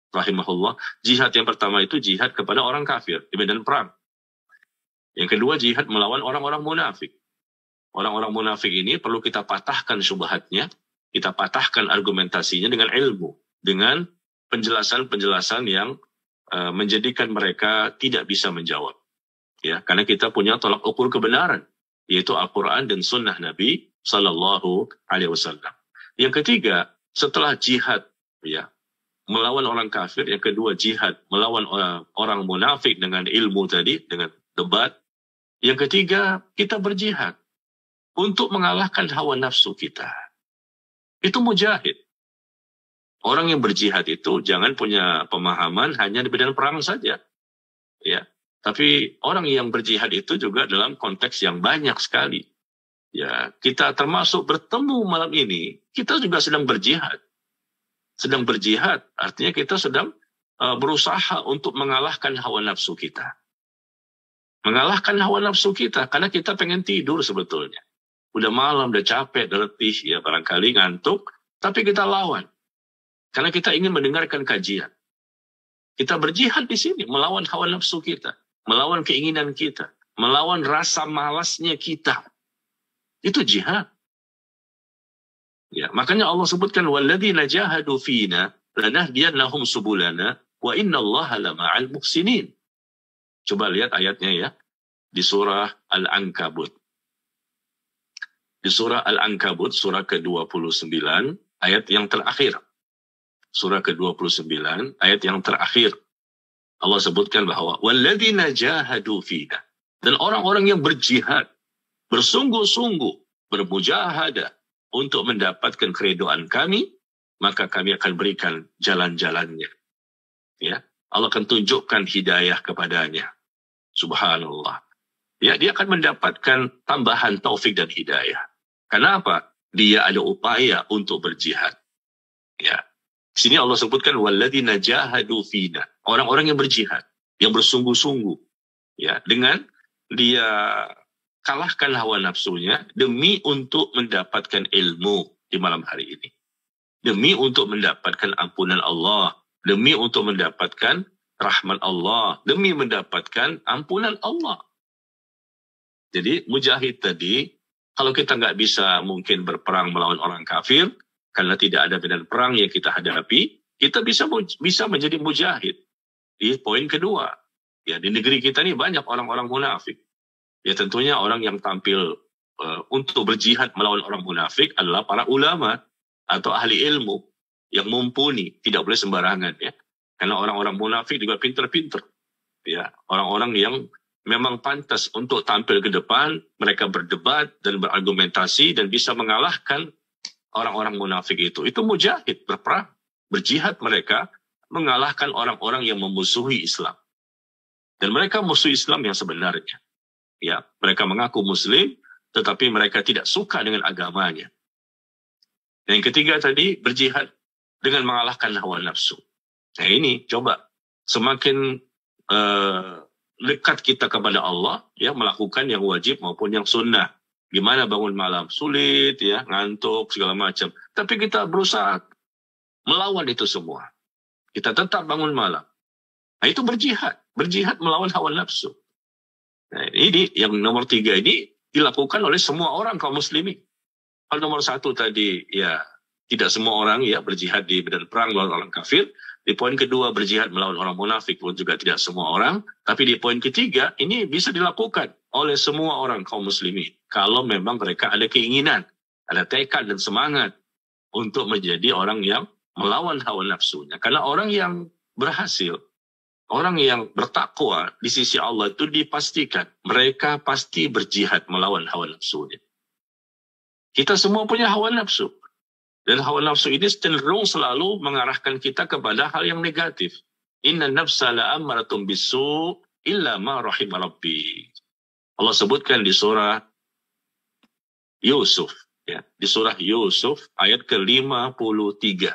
rahimahullah. Jihad yang pertama itu jihad kepada orang kafir di medan perang. Yang kedua jihad melawan orang-orang munafik. Orang-orang munafik ini perlu kita patahkan syubhatnya, kita patahkan argumentasinya dengan ilmu, dengan penjelasan-penjelasan yang menjadikan mereka tidak bisa menjawab. Ya, karena kita punya tolak ukur kebenaran, yaitu Al-Quran dan Sunnah Nabi Sallallahu Alaihi Wasallam. Yang ketiga, setelah jihad, ya, melawan orang kafir, yang kedua jihad melawan orang munafik dengan ilmu tadi, dengan debat. Yang ketiga, kita berjihad untuk mengalahkan hawa nafsu kita. Itu mujahid. Orang yang berjihad itu jangan punya pemahaman hanya di medan perang saja. Ya, tapi orang yang berjihad itu juga dalam konteks yang banyak sekali. Ya, kita termasuk bertemu malam ini, kita juga sedang berjihad. Sedang berjihad, artinya kita sedang berusaha untuk mengalahkan hawa nafsu kita. Mengalahkan hawa nafsu kita, karena kita pengen tidur sebetulnya. Udah malam, udah capek, udah letih, ya barangkali ngantuk, tapi kita lawan. Karena kita ingin mendengarkan kajian. Kita berjihad di sini, melawan hawa nafsu kita, melawan keinginan kita, melawan rasa malasnya kita. Itu jihad. Ya, makanya Allah sebutkan walladzina jahadu fina lanahdiyannahum subulana wa innallaha lama'al muhsinin. Coba lihat ayatnya ya di surah Al-Ankabut. Di surah Al-Ankabut surah ke-29 ayat yang terakhir. Surah ke-29 ayat yang terakhir. Allah sebutkan bahwa walladzina jahadu fina, dan orang-orang yang berjihad, bersungguh-sungguh, bermujahadah untuk mendapatkan keridhaan kami, maka kami akan berikan jalan-jalannya. Ya, Allah akan tunjukkan hidayah kepadanya. Subhanallah. Ya, dia akan mendapatkan tambahan taufik dan hidayah. Kenapa? Dia ada upaya untuk berjihad. Ya. Di sini Allah sebutkan walladzina jahadu fina, orang-orang yang berjihad, yang bersungguh-sungguh, ya, dengan dia kalahkan hawa nafsunya demi untuk mendapatkan ilmu di malam hari ini, demi untuk mendapatkan ampunan Allah, demi untuk mendapatkan rahmat Allah, demi mendapatkan ampunan Allah. Jadi mujahid tadi, kalau kita nggak bisa mungkin berperang melawan orang kafir, karena tidak ada medan perang yang kita hadapi, kita bisa menjadi mujahid. Di poin kedua, ya, di negeri kita ini banyak orang-orang munafik. Ya, tentunya orang yang tampil untuk berjihad melawan orang munafik adalah para ulama atau ahli ilmu yang mumpuni, tidak boleh sembarangan, ya. Karena orang-orang munafik juga pinter-pinter, ya, orang-orang yang memang pantas untuk tampil ke depan, mereka berdebat dan berargumentasi dan bisa mengalahkan orang-orang munafik itu. Itu mujahid, berperang, berjihad, mereka mengalahkan orang-orang yang memusuhi Islam. Dan mereka musuh Islam yang sebenarnya. Ya, mereka mengaku muslim, tetapi mereka tidak suka dengan agamanya. Dan yang ketiga tadi, berjihad dengan mengalahkan hawa nafsu. Nah ini, coba, semakin dekat kita kepada Allah, ya, melakukan yang wajib maupun yang sunnah. Gimana bangun malam? Sulit, ya, ngantuk, segala macam. Tapi kita berusaha melawan itu semua. Kita tetap bangun malam. Nah itu berjihad. Berjihad melawan hawa nafsu. Nah ini, yang nomor 3 ini dilakukan oleh semua orang kaum muslimin. Kalau nomor 1 tadi, ya, tidak semua orang, ya, berjihad di medan perang melawan orang kafir. Di poin kedua, berjihad melawan orang munafik pun juga tidak semua orang. Tapi di poin ketiga, ini bisa dilakukan oleh semua orang kaum muslimin. Kalau memang mereka ada keinginan, ada tekad dan semangat untuk menjadi orang yang melawan hawa nafsunya. Karena orang yang berhasil, orang yang bertakwa di sisi Allah itu dipastikan mereka pasti berjihad melawan hawa nafsunya. Kita semua punya hawa nafsu. Dan hawa nafsu ini cenderung selalu mengarahkan kita kepada hal yang negatif. Inna nafsa la'ammaratun bisu illa ma rahima rabbi. Allah sebutkan di surah Yusuf, ya, di surah Yusuf ayat ke-53.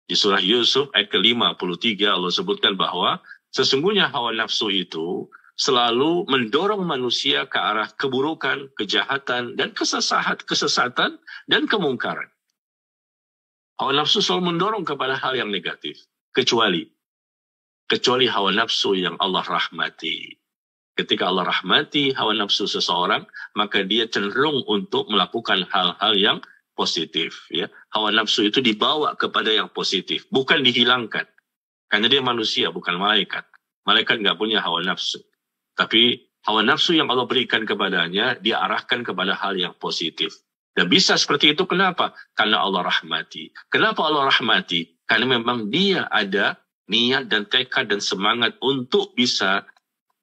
Di surah Yusuf ayat ke-53 Allah sebutkan bahwa sesungguhnya hawa nafsu itu selalu mendorong manusia ke arah keburukan, kejahatan, dan kesesatan dan kemungkaran. Hawa nafsu selalu mendorong kepada hal yang negatif, kecuali hawa nafsu yang Allah rahmati. Ketika Allah rahmati hawa nafsu seseorang, maka dia cenderung untuk melakukan hal-hal yang positif. Ya. Hawa nafsu itu dibawa kepada yang positif, bukan dihilangkan. Karena dia manusia, bukan malaikat. Malaikat nggak punya hawa nafsu. Tapi hawa nafsu yang Allah berikan kepadanya, dia arahkan kepada hal yang positif. Dan bisa seperti itu kenapa? Karena Allah rahmati. Kenapa Allah rahmati? Karena memang dia ada niat dan tekad dan semangat untuk bisa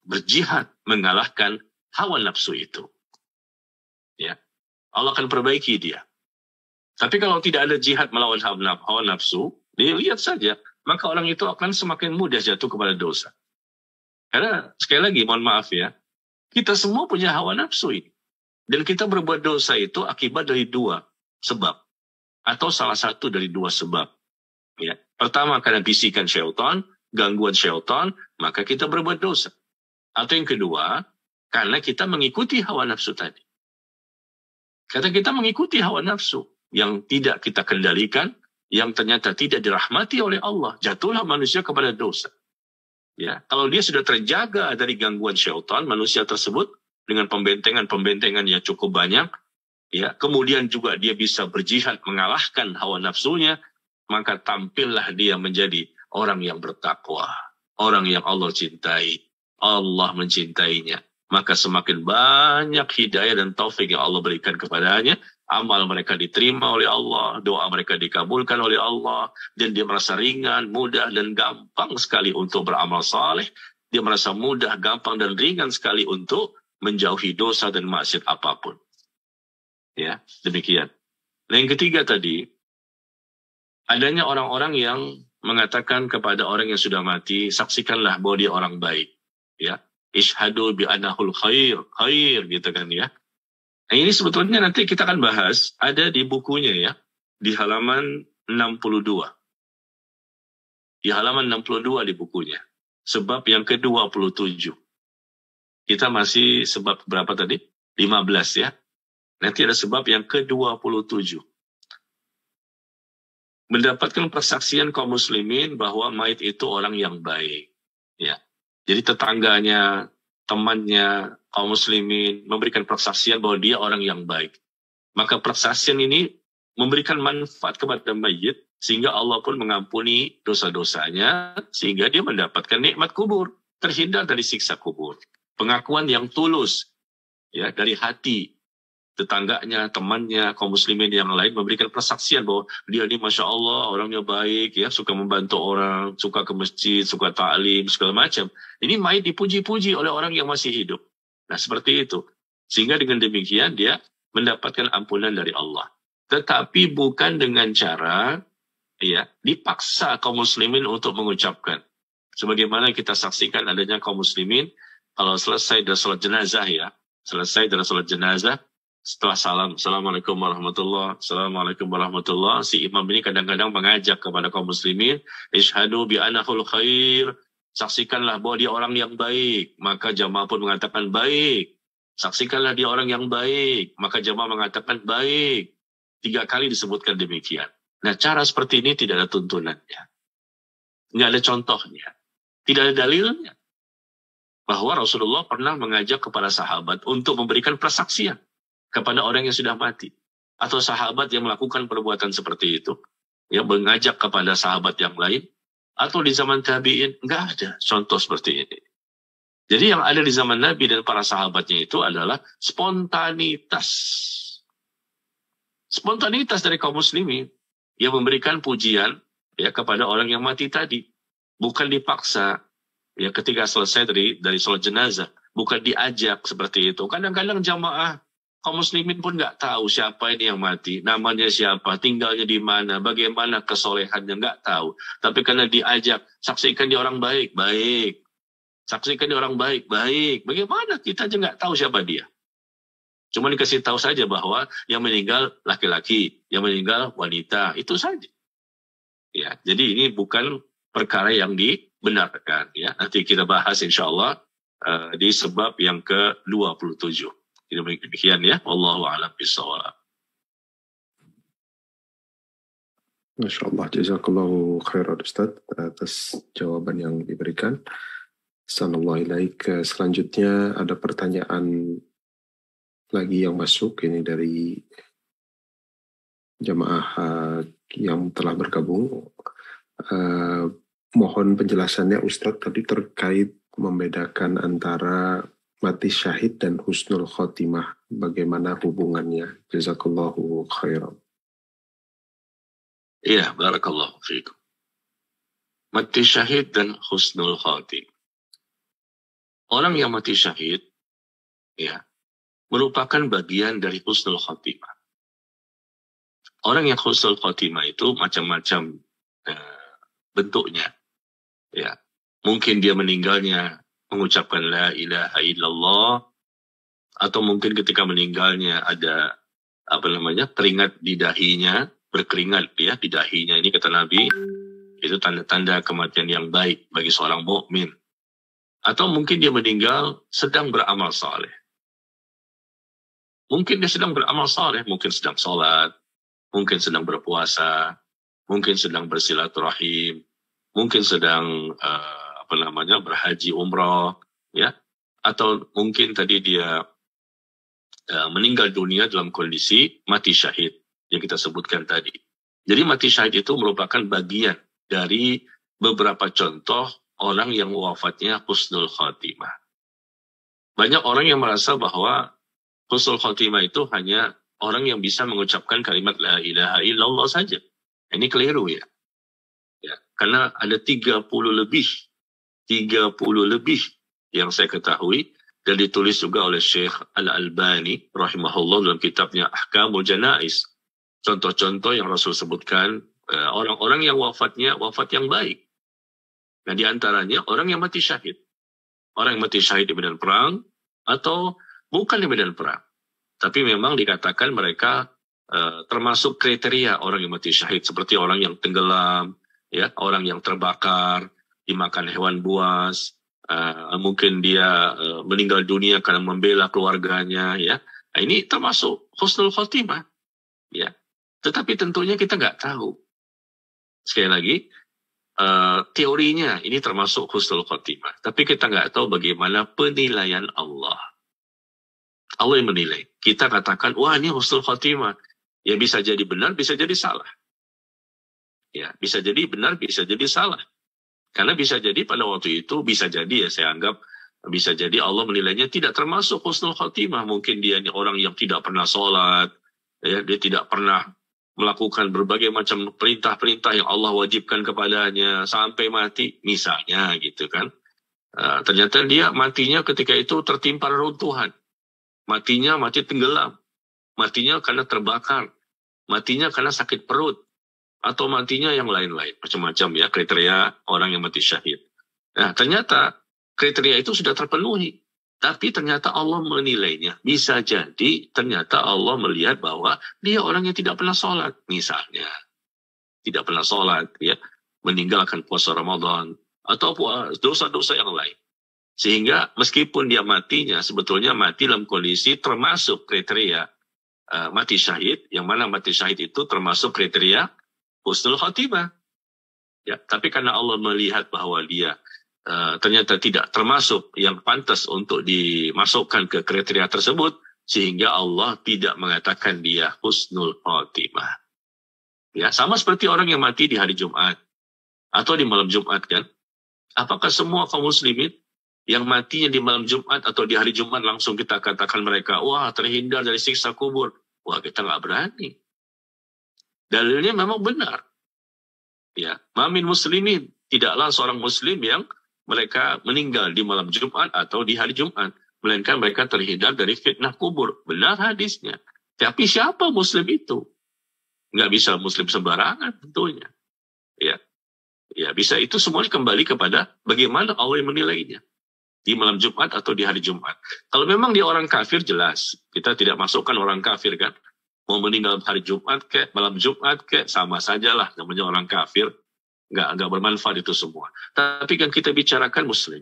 berjihad mengalahkan hawa nafsu itu. Ya. Allah akan perbaiki dia. Tapi kalau tidak ada jihad melawan hawa nafsu, dilihat saja, maka orang itu akan semakin mudah jatuh kepada dosa. Karena sekali lagi, mohon maaf ya, kita semua punya hawa nafsu ini. Dan kita berbuat dosa itu akibat dari 2 sebab. Atau salah satu dari 2 sebab. Ya. Pertama, karena bisikan syaitan, gangguan syaitan, maka kita berbuat dosa. Atau yang kedua, karena kita mengikuti hawa nafsu tadi. Karena kita mengikuti hawa nafsu yang tidak kita kendalikan, yang ternyata tidak dirahmati oleh Allah, jatuhlah manusia kepada dosa. Ya, kalau dia sudah terjaga dari gangguan syaitan, manusia tersebut dengan pembentengan-pembentengan yang cukup banyak, ya, kemudian juga dia bisa berjihad mengalahkan hawa nafsunya, maka tampillah dia menjadi orang yang bertakwa, orang yang Allah cintai, Allah mencintainya. Maka semakin banyak hidayah dan taufik yang Allah berikan kepadanya, amal mereka diterima oleh Allah, doa mereka dikabulkan oleh Allah, dan dia merasa ringan, mudah, dan gampang sekali untuk beramal saleh. Dia merasa mudah, gampang, dan ringan sekali untuk menjauhi dosa dan maksiat apapun. Ya, demikian. Nah, yang ketiga tadi, adanya orang-orang yang mengatakan kepada orang yang sudah mati, saksikanlah bahwa dia orang baik. Ya, ishhadu bi anahul khair, gitu kan ya. Nah, ini sebetulnya nanti kita akan bahas, ada di bukunya ya, di halaman 62. Di halaman 62 di bukunya. Sebab yang ke-27. Kita masih sebab berapa tadi? 15 ya. Nanti ada sebab yang ke-27. Mendapatkan persaksian kaum muslimin bahwa mayit itu orang yang baik. Ya. Jadi tetangganya, temannya, kaum muslimin memberikan persaksian bahwa dia orang yang baik. Maka persaksian ini memberikan manfaat kepada mayit, sehingga Allah pun mengampuni dosa-dosanya, sehingga dia mendapatkan nikmat kubur, terhindar dari siksa kubur. Pengakuan yang tulus ya dari hati tetangganya, temannya, kaum muslimin yang lain memberikan persaksian bahwa dia ini Masya Allah orangnya baik, ya, suka membantu orang, suka ke masjid, suka ta'lim, segala macam. Ini mayit dipuji-puji oleh orang yang masih hidup. Nah, seperti itu. Sehingga dengan demikian dia mendapatkan ampunan dari Allah. Tetapi bukan dengan cara ya dipaksa kaum muslimin untuk mengucapkan. Sebagaimana kita saksikan adanya kaum muslimin kalau selesai dari salat jenazah ya, selesai dari salat jenazah, setelah salam, Assalamualaikum warahmatullahi wabarakatuh, Assalamualaikum warahmatullahi wabarakatuh, si imam ini kadang-kadang mengajak kepada kaum muslimin, ishhadu bi anahul khair, saksikanlah bahwa dia orang yang baik. Maka jamaah pun mengatakan baik. Saksikanlah dia orang yang baik. Maka jamaah mengatakan baik. 3 kali disebutkan demikian. Nah, cara seperti ini tidak ada tuntunannya. Nggak ada contohnya. Tidak ada dalilnya. Bahwa Rasulullah pernah mengajak kepada sahabat untuk memberikan persaksian kepada orang yang sudah mati. Atau sahabat yang melakukan perbuatan seperti itu. Ya, mengajak kepada sahabat yang lain. Atau di zaman tabi'in, nggak ada contoh seperti ini. Jadi yang ada di zaman Nabi dan para sahabatnya itu adalah spontanitas. Spontanitas dari kaum muslimin yang memberikan pujian ya kepada orang yang mati tadi. Bukan dipaksa ya ketika selesai dari sholat jenazah. Bukan diajak seperti itu. Kadang-kadang jamaah kaum muslimin pun nggak tahu siapa ini yang mati, namanya siapa, tinggalnya di mana, bagaimana kesolehannya, nggak tahu. Tapi karena diajak, saksikan dia orang baik, baik. Saksikan dia orang baik, baik. Bagaimana kita aja nggak tahu siapa dia. Cuma dikasih tahu saja bahwa yang meninggal laki-laki, yang meninggal wanita, itu saja. Ya, jadi ini bukan perkara yang dibenarkan. Ya, nanti kita bahas insya Allah di sebab yang ke-27. Demikian ya, wallahu a'lam bishawab. Masya Allah, jazakallahu khairan Ustaz atas jawaban yang diberikan. Assalamualaikum warahmatullahi wabarakatuh. Selanjutnya ada pertanyaan lagi yang masuk, ini dari jamaah yang telah bergabung. Mohon penjelasannya Ustaz tadi terkait membedakan antara mati syahid dan husnul khotimah. Bagaimana hubungannya? Jazakallahu khairan. Iya, barakallahu fiikum. Mati syahid dan husnul khotimah. Orang yang mati syahid ya merupakan bagian dari husnul khotimah. Orang yang husnul khotimah itu macam-macam bentuknya. Ya, mungkin dia meninggalnya mengucapkan la ilaha illallah, atau mungkin ketika meninggalnya ada keringat di dahinya, berkeringat ya di dahinya. Ini kata Nabi, itu tanda-tanda kematian yang baik bagi seorang mukmin. Atau mungkin dia meninggal sedang beramal saleh. Mungkin dia sedang beramal saleh, mungkin sedang sholat, mungkin sedang berpuasa, mungkin sedang bersilaturahim, mungkin sedang berhaji umrah, ya, atau mungkin tadi dia meninggal dunia dalam kondisi mati syahid yang kita sebutkan tadi. Jadi mati syahid itu merupakan bagian dari beberapa contoh orang yang wafatnya husnul khotimah. Banyak orang yang merasa bahwa husnul khotimah itu hanya orang yang bisa mengucapkan kalimat la ilaha illallah saja. Ini keliru ya. Karena ada 30 lebih yang saya ketahui dan ditulis juga oleh Syekh Al-Albani rahimahullah dalam kitabnya Ahkamul Janaiz. Contoh-contoh yang Rasul sebutkan orang-orang yang wafatnya wafat yang baik. Nah, di antaranya orang yang mati syahid. Orang yang mati syahid di medan perang atau bukan di medan perang. Tapi memang dikatakan mereka termasuk kriteria orang yang mati syahid, seperti orang yang tenggelam, ya, orang yang terbakar, dimakan hewan buas, mungkin dia meninggal dunia karena membela keluarganya, ya. Nah, ini termasuk husnul khotimah, ya. Tetapi tentunya kita nggak tahu. Sekali lagi, teorinya ini termasuk husnul khotimah, tapi kita nggak tahu bagaimana penilaian Allah. Allah yang menilai. Kita katakan, wah ini husnul khotimah. Ya bisa jadi benar, bisa jadi salah. Ya, bisa jadi benar, bisa jadi salah. Karena bisa jadi pada waktu itu, bisa jadi ya saya anggap, bisa jadi Allah menilainya tidak termasuk husnul khotimah. Mungkin dia ini orang yang tidak pernah sholat, ya, dia tidak pernah melakukan berbagai macam perintah-perintah yang Allah wajibkan kepadanya sampai mati, misalnya gitu kan. Ternyata dia matinya ketika itu tertimpa reruntuhan. Matinya mati tenggelam. Matinya karena terbakar. Matinya karena sakit perut. Atau matinya yang lain-lain. Macam-macam ya kriteria orang yang mati syahid. Nah, ternyata kriteria itu sudah terpenuhi. Tapi ternyata Allah menilainya. Bisa jadi ternyata Allah melihat bahwa dia orang yang tidak pernah sholat. Misalnya. Tidak pernah sholat. Ya, meninggalkan puasa Ramadan. Atau dosa-dosa yang lain. Sehingga meskipun dia matinya, sebetulnya mati dalam kondisi termasuk kriteria mati syahid, yang mana mati syahid itu termasuk kriteria husnul khotimah. Ya, tapi karena Allah melihat bahwa dia ternyata tidak termasuk yang pantas untuk dimasukkan ke kriteria tersebut, sehingga Allah tidak mengatakan dia husnul khotimah. Ya, sama seperti orang yang mati di hari Jumat atau di malam Jumat kan. Apakah semua kaum muslimin yang matinya di malam Jumat atau di hari Jumat langsung kita katakan mereka, wah terhindar dari siksa kubur? Wah, kita nggak berani. Dalilnya memang benar. Ya, mamin muslimin, tidaklah seorang muslim yang mereka meninggal di malam Jumat atau di hari Jumat, melainkan mereka terhindar dari fitnah kubur. Benar hadisnya. Tapi siapa muslim itu? Nggak bisa muslim sembarangan tentunya. Ya, bisa itu semuanya kembali kepada bagaimana Allah yang menilainya. Di malam Jumat atau di hari Jumat. Kalau memang dia orang kafir, jelas. Kita tidak masukkan orang kafir kan. Mau meninggal hari Jumat kek, malam Jumat kek, sama sajalah namanya orang kafir. Nggak bermanfaat itu semua. Tapi kan kita bicarakan muslim.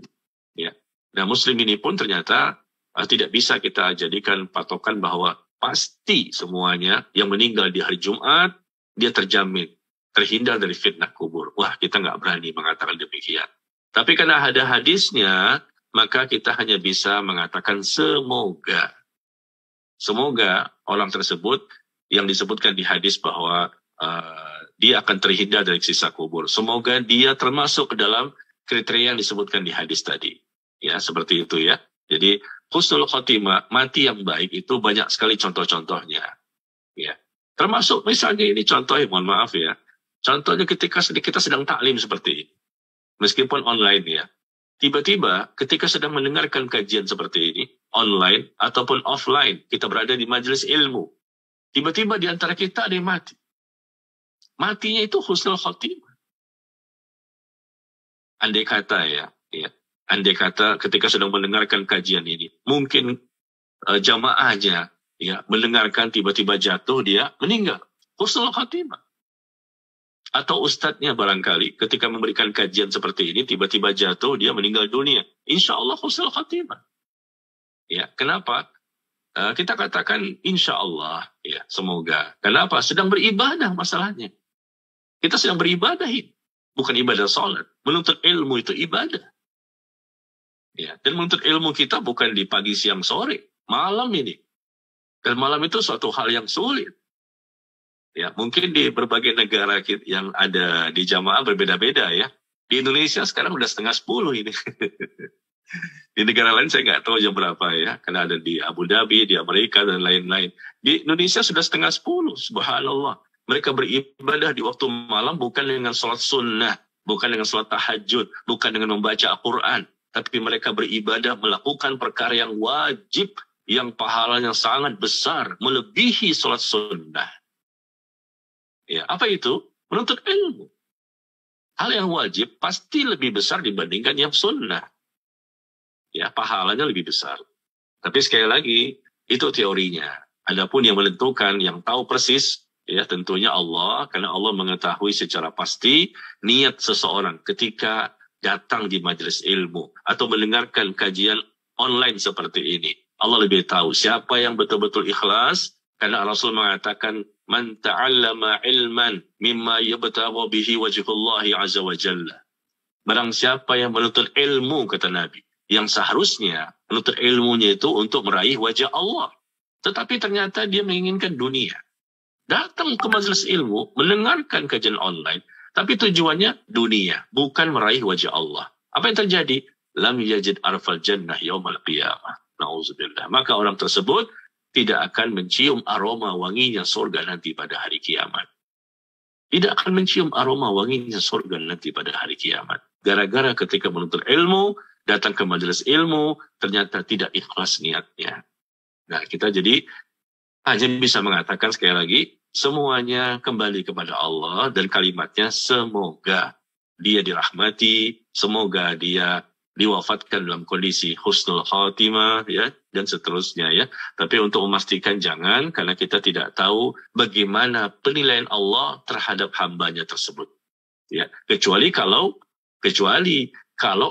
Ya. Nah, muslim ini pun ternyata tidak bisa kita jadikan patokan bahwa pasti semuanya yang meninggal di hari Jumat, dia terjamin. Terhindar dari fitnah kubur. Wah, kita nggak berani mengatakan demikian. Tapi karena ada hadisnya, maka kita hanya bisa mengatakan semoga. Semoga orang tersebut yang disebutkan di hadis bahwa dia akan terhindar dari siksa kubur. Semoga dia termasuk ke dalam kriteria yang disebutkan di hadis tadi. Ya, seperti itu ya. Jadi, husnul khotimah, mati yang baik itu banyak sekali contoh-contohnya. Ya. Termasuk misalnya ini contoh, mohon maaf ya. Contohnya ketika kita sedang taklim seperti ini. Meskipun online ya. Tiba-tiba ketika sedang mendengarkan kajian seperti ini, online ataupun offline, kita berada di majelis ilmu. Tiba-tiba di antara kita ada yang mati. Matinya itu husnul khotimah. Andai kata ya. Andai kata ketika sedang mendengarkan kajian ini, mungkin jamaahnya ya mendengarkan tiba-tiba jatuh, dia meninggal. Husnul khotimah. Atau ustadznya barangkali ketika memberikan kajian seperti ini, tiba-tiba jatuh, dia meninggal dunia. Insya Allah husnul khatimah. Ya, kenapa? Kita katakan insya Allah, ya, semoga. Kenapa? Sedang beribadah masalahnya. Kita sedang beribadah ini. Bukan ibadah sholat. Menuntut ilmu itu ibadah. Ya, dan menuntut ilmu kita bukan di pagi, siang, sore. Malam ini. Dan malam itu suatu hal yang sulit. Ya, mungkin di berbagai negara yang ada di jamaah berbeda-beda ya. Di Indonesia sekarang udah 9:30 ini. Di negara lain saya nggak tahu jam berapa ya, karena ada di Abu Dhabi, di Amerika dan lain-lain. Di Indonesia sudah 9:30, subhanallah. Mereka beribadah di waktu malam bukan dengan sholat sunnah, bukan dengan sholat tahajud, bukan dengan membaca Al-Quran, tapi mereka beribadah melakukan perkara yang wajib, yang pahalanya sangat besar, melebihi sholat sunnah. Ya, apa itu? Menuntut ilmu. Hal yang wajib pasti lebih besar dibandingkan yang sunnah. Ya, pahalanya lebih besar. Tapi sekali lagi, itu teorinya. Adapun yang menentukan, yang tahu persis, ya tentunya Allah, karena Allah mengetahui secara pasti niat seseorang ketika datang di majelis ilmu atau mendengarkan kajian online seperti ini. Allah lebih tahu siapa yang betul-betul ikhlas, karena Rasul mengatakan, Man ta'allama ilman mimma yabtagha bihi wajhullahi azza wa jalla. Barang siapa yang menuntut ilmu, kata Nabi, yang seharusnya menuntut ilmunya itu untuk meraih wajah Allah. Tetapi ternyata dia menginginkan dunia. Datang ke majelis ilmu, mendengarkan kajian online, tapi tujuannya dunia, bukan meraih wajah Allah. Apa yang terjadi? Lam yajid arfal jannah yaumal qiyamah. Na'udzubillah. Maka orang tersebut tidak akan mencium aroma wanginya surga nanti pada hari kiamat. Tidak akan mencium aroma wanginya surga nanti pada hari kiamat. Gara-gara ketika menuntut ilmu, datang ke majelis ilmu, ternyata tidak ikhlas niatnya. Nah, kita jadi hanya bisa mengatakan sekali lagi, semuanya kembali kepada Allah dan kalimatnya semoga dia dirahmati, semoga dia diwafatkan dalam kondisi husnul khatimah ya dan seterusnya ya. Tapi untuk memastikan jangan, karena kita tidak tahu bagaimana penilaian Allah terhadap hambanya tersebut. Ya, kecuali kalau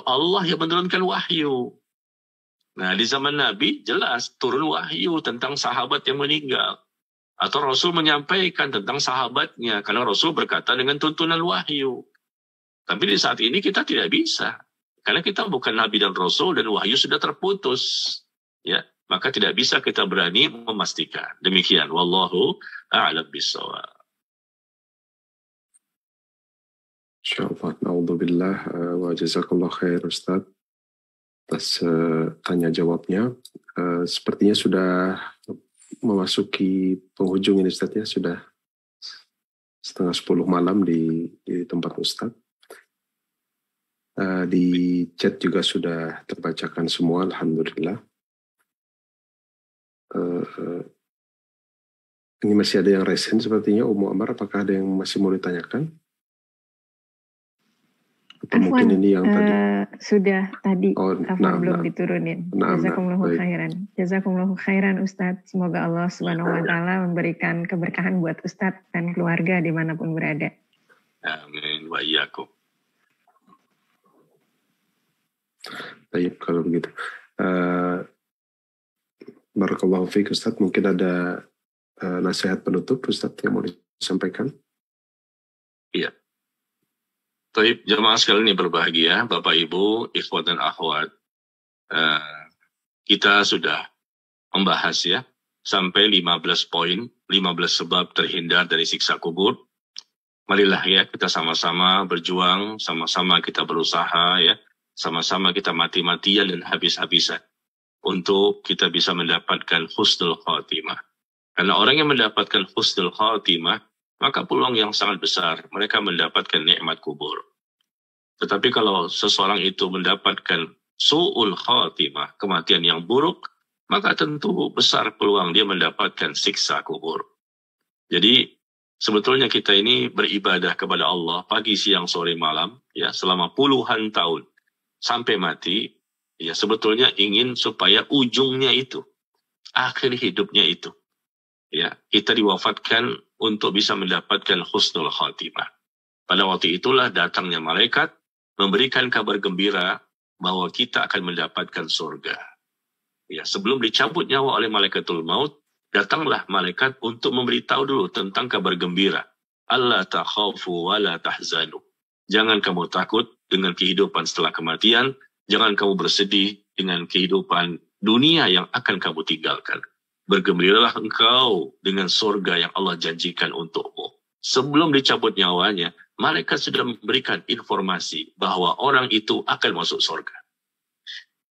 Allah yang menurunkan wahyu. Nah, di zaman Nabi jelas turun wahyu tentang sahabat yang meninggal. Atau Rasul menyampaikan tentang sahabatnya, karena Rasul berkata dengan tuntunan wahyu. Tapi di saat ini kita tidak bisa. Karena kita bukan Nabi dan Rasul dan wahyu sudah terputus. Ya, maka tidak bisa kita berani memastikan. Demikian. Wallahu a'lam bishawab. Insyaallah. Na'udzubillah wa jazakallah khair Ustaz atas tanya jawabnya. Sepertinya sudah memasuki penghujung ini Ustaz ya. Sudah 9:30 malam di tempat Ustaz. Di chat juga sudah terbacakan semua, alhamdulillah. Ini masih ada yang resen sepertinya, Ummu Amar, apakah ada yang masih mau ditanyakan? Atau mungkin ini yang tadi? Sudah tadi, belum diturunin. Jazakumullahu khairan. Jazakumullahu khairan Ustadz. Semoga Allah Subhanahu wa Ta'ala memberikan keberkahan buat Ustadz dan keluarga dimanapun berada. Amin wa iyyakum. Baik, kalau begitu. Barakallahu fiik Ustaz, mungkin ada nasihat penutup Ustaz yang mau disampaikan? Iya. Taib, jamaah sekalian yang berbahagia, Bapak Ibu, ikhwat dan akhwat. Kita sudah membahas ya, sampai 15 poin, 15 sebab terhindar dari siksa kubur. Marilah ya, kita sama-sama berjuang, sama-sama kita berusaha ya, sama-sama kita mati-matian dan habis-habisan untuk kita bisa mendapatkan husnul khatimah. Karena orang yang mendapatkan husnul khatimah, maka peluang yang sangat besar mereka mendapatkan nikmat kubur. Tetapi kalau seseorang itu mendapatkan su'ul khatimah, kematian yang buruk, maka tentu besar peluang dia mendapatkan siksa kubur. Jadi sebetulnya kita ini beribadah kepada Allah pagi, siang, sore, malam ya selama puluhan tahun. Sampai mati, ya sebetulnya ingin supaya ujungnya itu, akhir hidupnya itu, ya kita diwafatkan untuk bisa mendapatkan husnul khatimah. Pada waktu itulah datangnya malaikat memberikan kabar gembira bahwa kita akan mendapatkan surga. Ya, sebelum dicabut nyawa oleh malaikatul maut, datanglah malaikat untuk memberitahu dulu tentang kabar gembira. Allah takhafu wa la tahzanu. Jangan kamu takut dengan kehidupan setelah kematian. Jangan kamu bersedih dengan kehidupan dunia yang akan kamu tinggalkan. bergembiralah engkau dengan surga yang Allah janjikan untukmu. Sebelum dicabut nyawanya, malaikat sudah memberikan informasi bahwa orang itu akan masuk surga.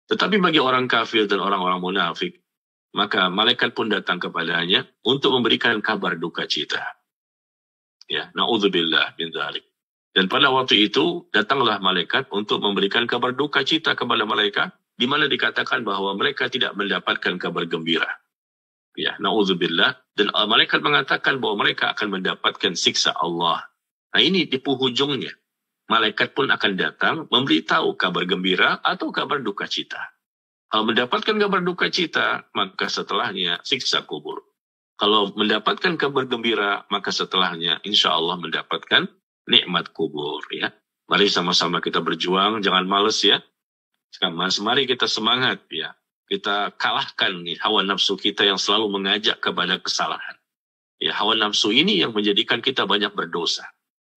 Tetapi bagi orang kafir dan orang-orang munafik, maka malaikat pun datang kepadanya untuk memberikan kabar duka cita. Ya, na'udzubillah min dzalik. Dan pada waktu itu datanglah malaikat untuk memberikan kabar duka cita kepada mereka, di mana dikatakan bahwa mereka tidak mendapatkan kabar gembira. Ya, na'udzubillah. Dan malaikat mengatakan bahwa mereka akan mendapatkan siksa Allah. Nah, ini di penghujungnya. Malaikat pun akan datang memberitahu kabar gembira atau kabar duka cita. Kalau mendapatkan kabar duka cita, maka setelahnya siksa kubur. Kalau mendapatkan kabar gembira, maka setelahnya insya Allah mendapatkan nikmat kubur. Ya, mari sama-sama kita berjuang, jangan males ya. Mari kita semangat ya. Kita kalahkan nih hawa nafsu kita yang selalu mengajak kepada kesalahan. Ya, hawa nafsu ini yang menjadikan kita banyak berdosa.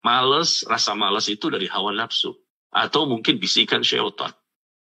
Males, rasa malas itu dari hawa nafsu. Atau mungkin bisikan syaitan.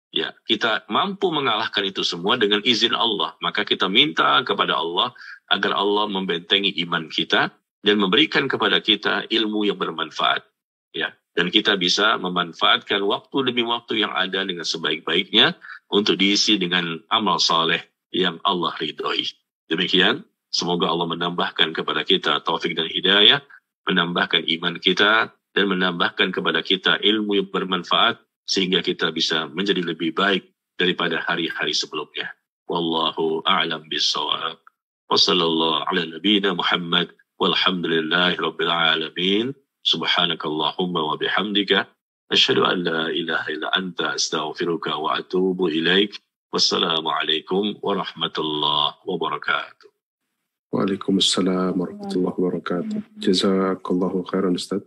Ya, kita mampu mengalahkan itu semua dengan izin Allah. Maka kita minta kepada Allah agar Allah membentengi iman kita dan memberikan kepada kita ilmu yang bermanfaat. Ya, dan kita bisa memanfaatkan waktu demi waktu yang ada dengan sebaik-baiknya untuk diisi dengan amal saleh yang Allah ridhoi. Demikian, semoga Allah menambahkan kepada kita taufik dan hidayah, menambahkan iman kita, dan menambahkan kepada kita ilmu yang bermanfaat, sehingga kita bisa menjadi lebih baik daripada hari-hari sebelumnya. Wallahu a'lam bissawab. Wa sallallahu ala nabiyyina Muhammad walhamdulillahi rabbil alamin. Subhanakallahumma wa bihamdika asyhadu an la ilaha illa anta astaghfiruka wa atubu ilaik. Wassalamu alaikum warahmatullahi wabarakatuh. Waalaikumsalam warahmatullahi wabarakatuh. Jazakallahu khairan Ustaz.